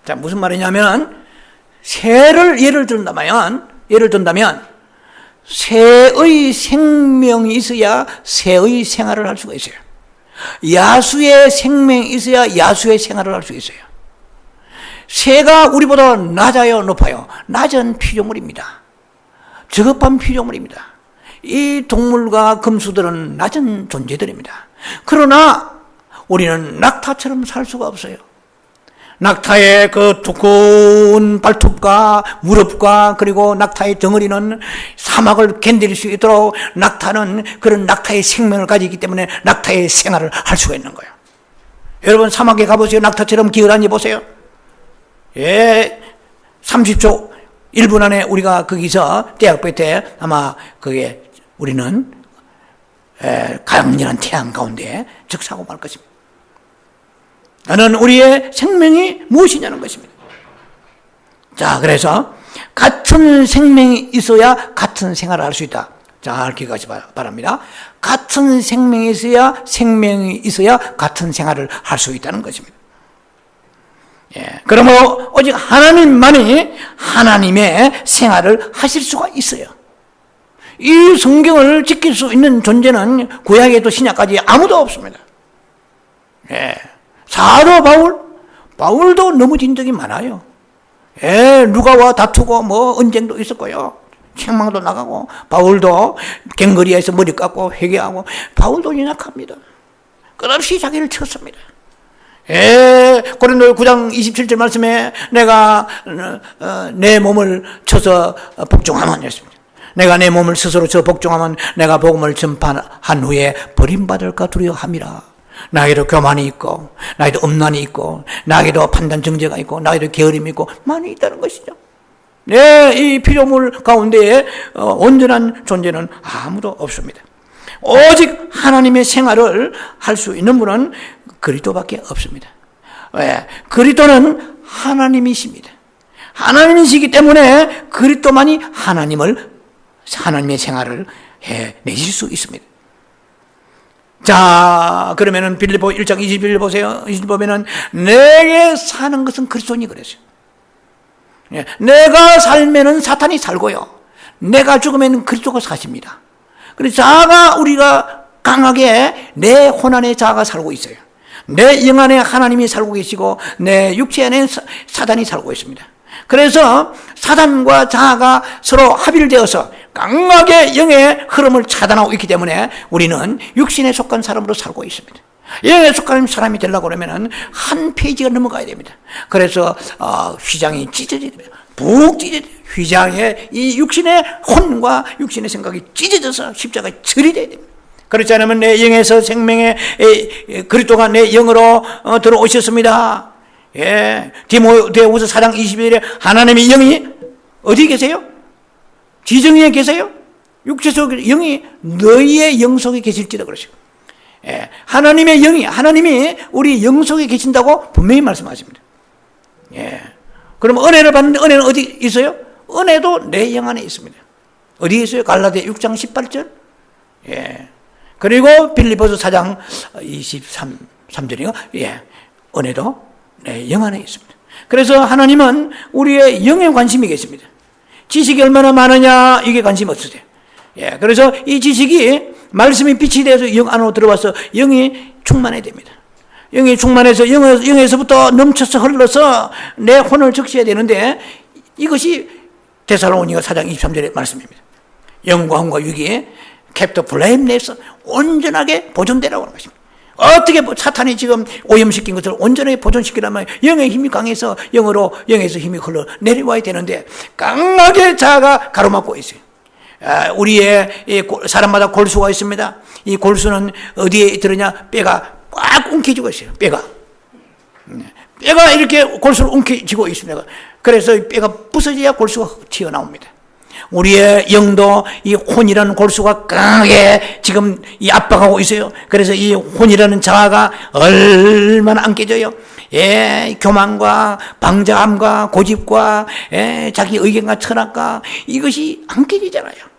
자, 무슨 말이냐면 새를 예를 든다면 새의 생명이 있어야 새의 생활을 할 수가 있어요. 야수의 생명이 있어야 야수의 생활을 할 수 있어요. 새가 우리보다 낮아요, 높아요? 낮은 피조물입니다. 저급한 피조물입니다. 이 동물과 금수들은 낮은 존재들입니다. 그러나 우리는 낙타처럼 살 수가 없어요. 낙타의 그 두꺼운 발톱과 무릎과 그리고 낙타의 덩어리는 사막을 견딜 수 있도록 낙타는 그런 낙타의 생명을 가지기 때문에 낙타의 생활을 할 수가 있는 거예요. 여러분 사막에 가보세요. 낙타처럼 기어다니 보세요. 예, 30초 1분 안에 우리가 거기서 대학교 때 아마 그게 우리는 강렬한 태양 가운데 적사고 말 것입니다. 나는 우리의 생명이 무엇이냐는 것입니다. 자, 그래서 같은 생명이 있어야 같은 생활을 할 수 있다. 잘 기억하시기 바랍니다. 같은 생명이 있어야 같은 생활을 할 수 있다는 것입니다. 예, 그러므로 오직 하나님만이 하나님의 생활을 하실 수가 있어요. 이 성경을 지킬 수 있는 존재는 구약에도 신약까지 아무도 없습니다. 예, 사도 바울도 넘어진 적이 많아요. 예, 누가와 다투고 뭐 언쟁도 있었고요. 책망도 나가고 바울도 갱거리에서 머리 깎고 회개하고 바울도 연약합니다. 끝없이 자기를 쳤습니다. 예, 고린도 9장 27절 말씀에 내가 내 몸을 쳐서 복종하면 했습니다. 내가 내 몸을 스스로 쳐 복종하면 내가 복음을 전파한 후에 버림받을까 두려워함이라. 나에게도 교만이 있고 나에게도 음란이 있고 나에게도 판단 정죄가 있고 나에게도 게으름이 있고 많이 있다는 것이죠. 내 이 피조물 가운데에 온전한 존재는 아무도 없습니다. 오직 하나님의 생활을 할 수 있는 분은 그리스도밖에 없습니다. 왜? 그리스도는 하나님이십니다. 하나님이시기 때문에 그리스도만이 하나님의 생활을 해내실 수 있습니다. 자, 그러면은 빌립보 1장 21절 보세요. 20절 보면은 내게 사는 것은 그리스도니 그랬어요. 내가 살면은 사탄이 살고요. 내가 죽으면 그리스도가 사십니다. 그래서 자아가 우리가 강하게 내 혼 안에 자아가 살고 있어요. 내 영 안에 하나님이 살고 계시고 내 육체 안에 사단이 살고 있습니다. 그래서 사단과 자아가 서로 합일되어서 강하게 영의 흐름을 차단하고 있기 때문에 우리는 육신에 속한 사람으로 살고 있습니다. 영에 속한 사람이 되려고 그러면 한 페이지가 넘어가야 됩니다. 그래서 휘장이 찢어져야 됩니다. 푹 찢어져요. 휘장에 이 육신의 혼과 육신의 생각이 찢어져서 십자가에 처리돼야 됩니다. 그렇지 않으면 내 영에서 생명의 그리스도가 내 영으로 들어오셨습니다. 예, 디모데후서 4장 21절에 하나님의 영이 어디 계세요? 지정에 계세요? 육체 속에 영이 너희의 영 속에 계실지라 그러시고, 예, 하나님의 영이 하나님이 우리 영 속에 계신다고 분명히 말씀하십니다. 예, 그럼 은혜를 받는데 은혜는 어디 있어요? 은혜도 내 영 안에 있습니다. 어디에 있어요? 갈라디아 6장 18절. 예, 그리고 빌립보서 4장 23절인가? 예, 은혜도 내 영 안에 있습니다. 그래서 하나님은 우리의 영에 관심이 계십니다. 지식이 얼마나 많으냐 이게 관심 없으세요. 예, 그래서 이 지식이 말씀이 빛이 되어서 영 안으로 들어와서 영이 충만해야 됩니다. 영이 충만해서 영에서부터 넘쳐서 흘러서 내 혼을 적셔야 되는데 이것이 데살로니가 4장 23절의 말씀입니다. 영과 혼과 육이 캡터 블레임내서 온전하게 보존되라고 하는 것입니다. 어떻게 사탄이 지금 오염시킨 것을 온전하게 보존시키려면 영의 힘이 강해서 영에서 힘이 흘러 내려와야 되는데 강하게 자아가 가로막고 있어요. 우리의 사람마다 골수가 있습니다. 이 골수는 어디에 들으냐? 뼈가 꽉 움켜쥐고 있어요. 뼈가 이렇게 골수를 움켜쥐고 있습니다. 그래서 뼈가 부서져야 골수가 튀어나옵니다. 우리의 영도 이 혼이라는 골수가 강하게 지금 이 압박하고 있어요. 그래서 이 혼이라는 자아가 얼마나 안 깨져요. 예, 교만과 방자함과 고집과 자기 의견과 철학과 이것이 안 깨지잖아요.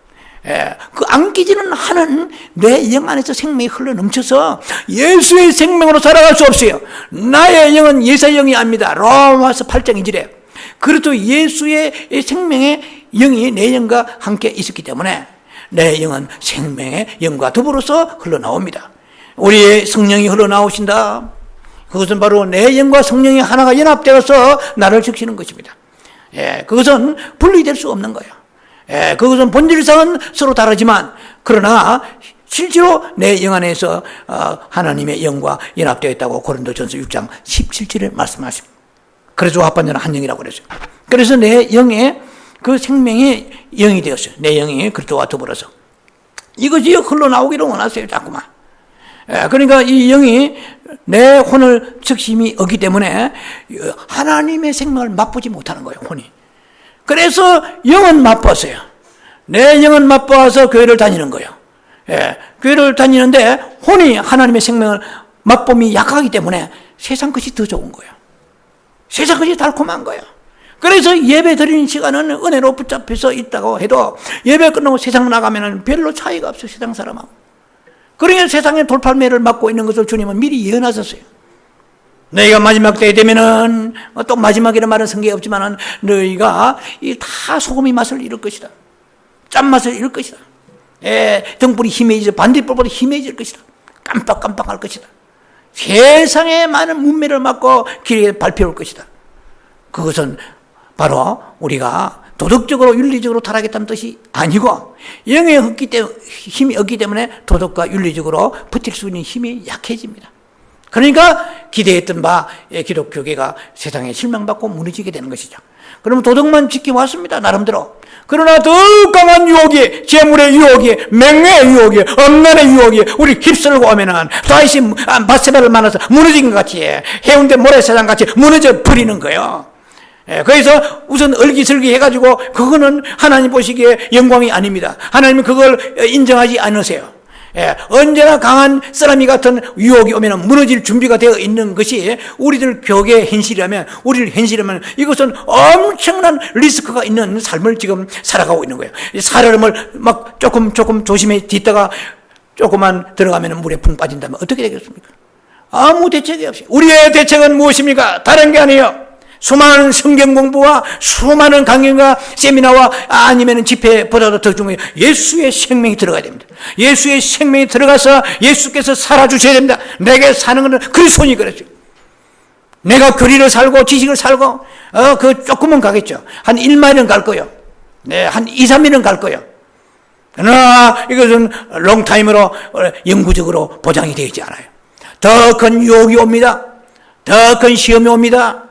예, 그 안 깨지는 한은 내 영 안에서 생명이 흘러 넘쳐서 예수의 생명으로 살아갈 수 없어요. 나의 영은 예수의 영이 아닙니다. 로마서 8장 2절에 그렇도 예수의 생명의 영이 내 영과 함께 있었기 때문에 내 영은 생명의 영과 더불어서 흘러나옵니다. 우리의 성령이 흘러나오신다. 그것은 바로 내 영과 성령이 하나가 연합되어서 나를 적시는 것입니다. 예, 그것은 분리될 수 없는 거예요. 예, 그것은 본질상은 서로 다르지만 그러나 실제로 내 영 안에서 하나님의 영과 연합되어 있다고 고린도전서 6장 17절에 말씀하십니다. 그래서 합반전은 한 영이라고 그랬어요. 그래서 내 영에 그 생명이 영이 되었어요. 내 영이 그리스도와 더불어서. 이것이 흘러나오기를 원하세요. 자꾸만. 그러니까 이 영이 내 혼을 적심이 없기 때문에 하나님의 생명을 맛보지 못하는 거예요. 혼이. 그래서 영은 맛봤어요. 내 영은 맛봐서 교회를 다니는 거예요. 교회를 다니는데 혼이 하나님의 생명을 맛봄이 약하기 때문에 세상 것이 더 좋은 거예요. 세상 것이 달콤한 거예요. 그래서 예배 드리는 시간은 은혜로 붙잡혀서 있다고 해도 예배 끝나고 세상 나가면 별로 차이가 없어요. 세상 사람하고. 그러니까 세상의 돌팔매를 맞고 있는 것을 주님은 미리 예언하셨어요. 너희가 마지막 때에 되면은 또 마지막이라는 말은 성경에 없지만은 너희가 다 소금의 맛을 잃을 것이다. 짠맛을 잃을 것이다. 등불이 희미해져 반딧불보다 희미해질 것이다. 깜빡깜빡할 것이다. 세상에 많은 문매를 맞고 길에 밟혀올 것이다. 그것은 바로 우리가 도덕적으로 윤리적으로 타락했다는 뜻이 아니고 영의 힘이 없기 때문에 도덕과 윤리적으로 버틸 수 있는 힘이 약해집니다. 그러니까 기대했던 바 기독교계가 세상에 실망받고 무너지게 되는 것이죠. 그러면 도덕만 지켜왔습니다. 나름대로. 그러나 더 강한 유혹이, 재물의 유혹이, 맹매의 유혹이, 엄난의 유혹이 우리 휩쓸고 오면은 다시 바세바를 만나서 무너진 것 같이 해운대 모래사장 같이 무너져 버리는 거예요. 그래서 우선 얼기설기 해가지고 그거는 하나님 보시기에 영광이 아닙니다. 하나님은 그걸 인정하지 않으세요. 언제나 강한 쓰나미 같은 유혹이 오면 무너질 준비가 되어 있는 것이 우리들 격의 현실이라면, 우리를 현실이라면 이것은 엄청난 리스크가 있는 삶을 지금 살아가고 있는 거예요. 사람을 막 조금 조심해 딛다가 조금만 들어가면 물에 붕 빠진다면 어떻게 되겠습니까? 아무 대책이 없어요. 우리의 대책은 무엇입니까? 다른 게 아니에요. 수많은 성경 공부와 수많은 강연과 세미나와 아니면 집회보다도 더 중요해요. 예수의 생명이 들어가야 됩니다. 예수의 생명이 들어가서 예수께서 살아주셔야 됩니다. 내게 사는 것은 그리스도니 그랬죠. 내가 교리를 살고 지식을 살고 그 조금은 가겠죠. 한 1마일은 갈 거예요. 네, 한 2, 3일은 갈 거예요. 그러나 이것은 롱타임으로 영구적으로 보장이 되어 있지 않아요. 더 큰 유혹이 옵니다. 더 큰 시험이 옵니다.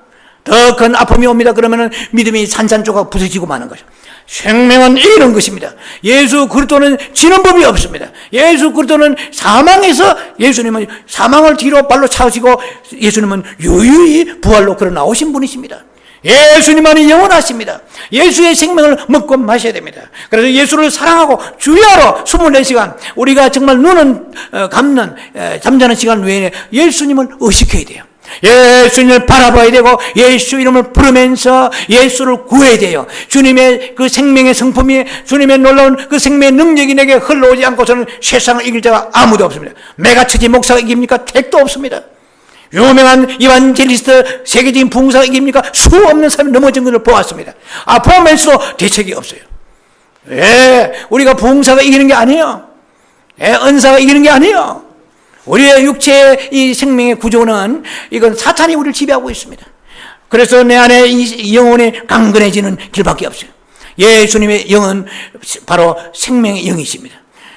더 큰 아픔이 옵니다. 그러면은 믿음이 산산조각 부서지고 마는 거죠. 생명은 이런 것입니다. 예수 그리스도는 지는 법이 없습니다. 예수 그리스도는 사망에서, 예수님은 사망을 뒤로 발로 차시고 예수님은 유유히 부활로 걸어 나오신 분이십니다. 예수님만이 영원하십니다. 예수의 생명을 먹고 마셔야 됩니다. 그래서 예수를 사랑하고 주야로 24시간 우리가 정말 눈은 감는 잠자는 시간 외에 예수님을 의식해야 돼요. 예수님을 바라봐야 되고 예수 이름을 부르면서 예수를 구해야 돼요. 주님의 그 생명의 성품이, 주님의 놀라운 그 생명의 능력이 내게 흘러오지 않고서는 세상을 이길 자가 아무도 없습니다. 메가처치 목사가 이깁니까? 택도 없습니다. 유명한 이반젤리스트 세계적인 부흥사가 이깁니까? 수 없는 사람이 넘어진 것을 보았습니다. 보면서도 대책이 없어요. 우리가 부흥사가 이기는 게 아니에요. 은사가 이기는 게 아니에요. 우리의 육체의 이 생명의 구조는 이건 사탄이 우리를 지배하고 있습니다. 그래서 내 안에 이 영혼이 강건해지는 길밖에 없어요. 예수님의 영은 바로 생명의 영이십니다.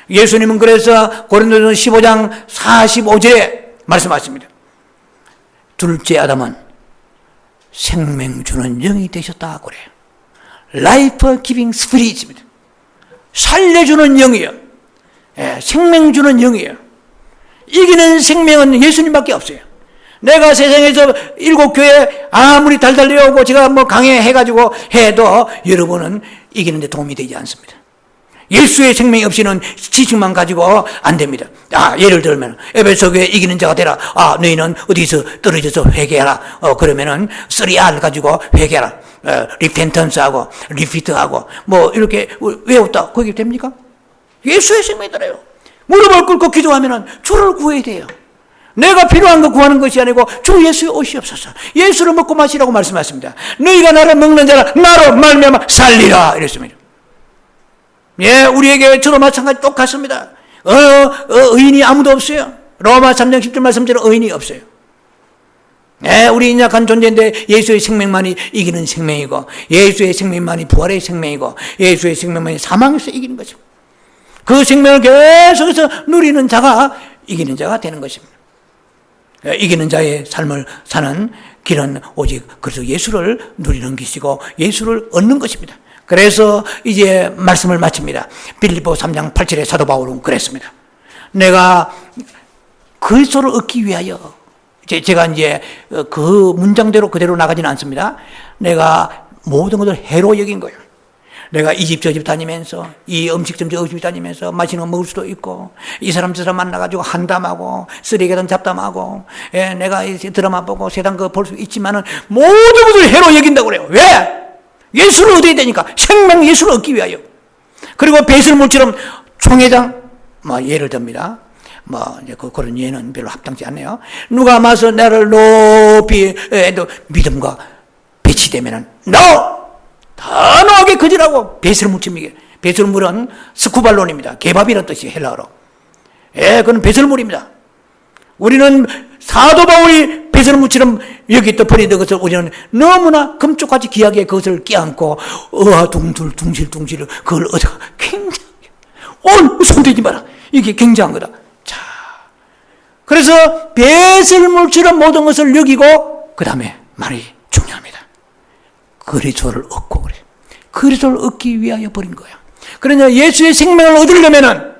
예수님은 그래서 고린도전서 15장 45절에 말씀하십니다. 둘째 아담은 생명 주는 영이 되셨다 그래요. 라이프 기빙 스피릿입니다. 살려주는 영이에요. 생명 주는 영이에요. 이기는 생명은 예수님밖에 없어요. 내가 세상에서 7교회 아무리 달달 내려오고 제가 뭐 강해해가지고 해도 여러분은 이기는데 도움이 되지 않습니다. 예수의 생명이 없이는 지식만 가지고 안 됩니다. 예를 들면 에베소교회 이기는 자가 되라. 너희는 어디서 떨어져서 회개하라. 그러면은 3R 가지고 회개하라. 리펜턴스하고 리피트하고 뭐 이렇게 외웠다. 그게 됩니까? 예수의 생명이 들어요. 무릎을 꿇고 기도하면은 주를 구해야 돼요. 내가 필요한 거 구하는 것이 아니고 주 예수의 오시옵소서. 예수를 먹고 마시라고 말씀하십니다. 너희가 나를 먹는 자라 나로 말미암아 살리라 이랬습니다. 우리에게 저도 마찬가지 똑같습니다. 의인이 아무도 없어요. 로마 3장 10절 말씀대로 의인이 없어요. 우리 인약한 존재인데 예수의 생명만이 이기는 생명이고 예수의 생명만이 부활의 생명이고 예수의 생명만이 사망에서 이기는 거죠. 그 생명을 계속해서 누리는 자가 이기는 자가 되는 것입니다. 이기는 자의 삶을 사는 길은 오직 그래서 예수를 누리는 것이고 예수를 얻는 것입니다. 그래서 이제 말씀을 마칩니다. 빌립보 3장 8절에 사도 바울은 그랬습니다. 내가 그리스도를 얻기 위하여, 제가 이제 그 문장대로 그대로 나가지는 않습니다. 내가 모든 것을 해로 여긴 거예요. 내가 이 집 저 집 다니면서 이 음식점 저 음식 다니면서 맛있는 거 먹을 수도 있고 이 사람 저 사람 만나가지고 한담하고 쓰레기든 잡담하고 내가 드라마 보고 세상 거 볼 수 있지만은 모든 것을 해로 여긴다고 그래요. 왜? 예수를 얻어야 되니까. 생명 예수를 얻기 위하여. 그리고 배설물처럼 총회장 예를 듭니다. 이제 그런 예는 별로 합당치 않네요. 누가 와서 나를 높이 믿음과 배치되면은 No! 단호하게 거절하고 배설물입니다. 배설물은 스쿠발론입니다. 개밥이라는 뜻이 헬라어로. 그건 배설물입니다. 우리는 사도 바울이 배설물처럼 여기 떠버리는 것을 우리는 너무나 금쪽같이 귀하게 그것을 껴안고 둥실둥실 그걸 얻어 굉장히 손대지 마라. 이게 굉장한 거다. 자, 그래서 배설물처럼 모든 것을 여기고 그 다음에 말이 중요합니다. 그리스도를 얻고 그래. 그리스도를 얻기 위하여 버린 거야. 그러냐 예수의 생명을 얻으려면은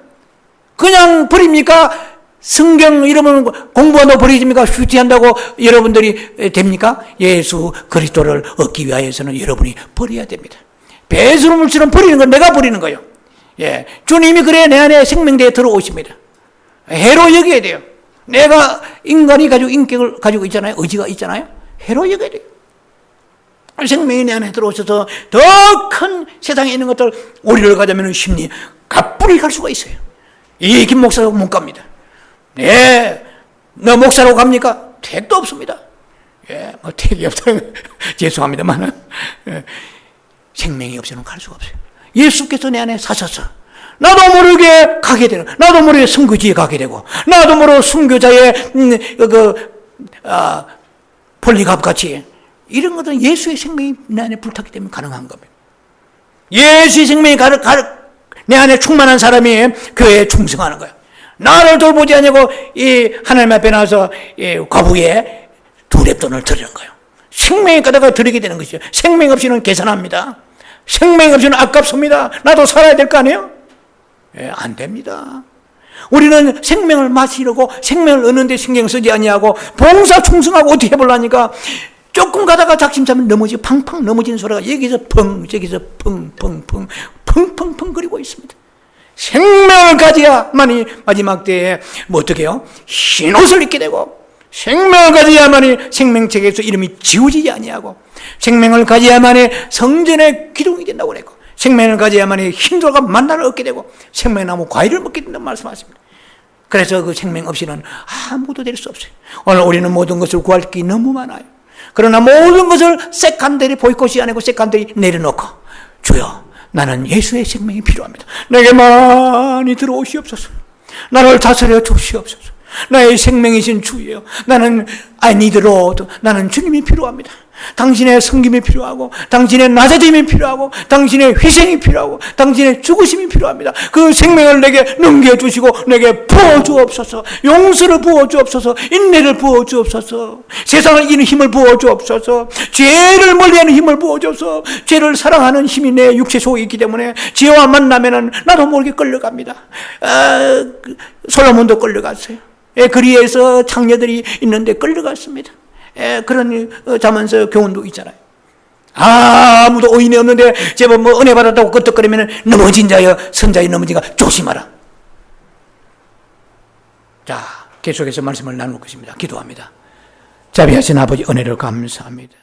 그냥 버립니까? 성경 여러분 공부한다고 버리십니까? 슈티한다고 여러분들이 됩니까? 예수 그리스도를 얻기 위하여서는 여러분이 버려야 됩니다. 배설물처럼 버리는 건 내가 버리는 거예요. 예, 주님이 그래 내 안에 생명대에 들어오십니다. 해로 여겨야 돼요. 내가 인간이 가지고 인격을 가지고 있잖아요. 의지가 있잖아요. 해로 여겨야 돼요. 생명이 내 안에 들어오셔서 더 큰 세상에 있는 것들 우리를 가자면 심리 가뿐히 갈 수가 있어요. 이 김 목사가 못 갑니다. 네, 너 목사로 갑니까? 택도 없습니다. 예, 뭐 택이 없다는 죄송합니다만 생명이 없이는 갈 수가 없어요. 예수께서 내 안에 사셔서 나도 모르게 가게 되는, 나도 모르게 선교지에 가게 되고, 나도 모르게 선교자의 폴리갑 같이 이런 것들은 예수의 생명이 내 안에 불탔기 때문에 가능한 겁니다. 예수의 생명이 내 안에 충만한 사람이 교회에 충성하는 거예요. 나를 돌보지 않냐고 이 하나님 앞에 나와서 이 과부에 두렙돈을 드리는 거예요. 생명이 가다가 드리게 되는 것이죠. 생명 없이는 계산합니다. 생명 없이는 아깝습니다. 나도 살아야 될 거 아니에요? 예, 안 됩니다. 우리는 생명을 마시려고 생명을 얻는데 신경 쓰지 아니하고 봉사 충성하고 어떻게 해보려니까 조금 가다가 작심삼일 넘어지고 팡팡 넘어지는 소리가 여기서 펑 저기서 펑펑펑 펑펑펑 거리고 있습니다. 생명을 가져야만이 마지막 때에 뭐 어떻게 해요? 흰옷을 입게 되고 생명을 가져야만이 생명책에서 이름이 지워지지 아니하고 생명을 가져야만이 성전의 기둥이 된다고 그랬고 생명을 가져야만이 힘들어가 만나를 얻게 되고 생명나무 과일을 먹게 된다고 말씀하십니다. 그래서 그 생명 없이는 아무것도 될 수 없어요. 오늘 우리는 모든 것을 구할 게 너무 많아요. 그러나 모든 것을 세컨들이 보이콧이 아니고 세컨들이 내려놓고 주여 나는 예수의 생명이 필요합니다. 내게 많이 들어오시옵소서. 나를 다스려 주시옵소서. 나의 생명이신 주예요. 나는 I need Lord. 나는 주님이 필요합니다. 당신의 섬김이 필요하고 당신의 낮아짐이 필요하고 당신의 희생이 필요하고 당신의 죽으심이 필요합니다. 그 생명을 내게 넘겨주시고 내게 부어주옵소서. 용서를 부어주옵소서. 인내를 부어주옵소서. 세상을 이기는 힘을 부어주옵소서. 죄를 멀리하는 힘을 부어주옵소서. 죄를 사랑하는 힘이 내 육체 속에 있기 때문에 죄와 만나면은 나도 모르게 끌려갑니다. 솔로몬도 끌려갔어요. 그리에서 창녀들이 있는데 끌려갔습니다. 그런 자문서 교훈도 있잖아요. 아무도 오인이 없는데 제법 뭐 은혜 받았다고 끄떡거리면 넘어진 자여 선자의 넘어진 가 조심하라. 자, 계속해서 말씀을 나눌 것입니다. 기도합니다. 자비하신 아버지 은혜를 감사합니다.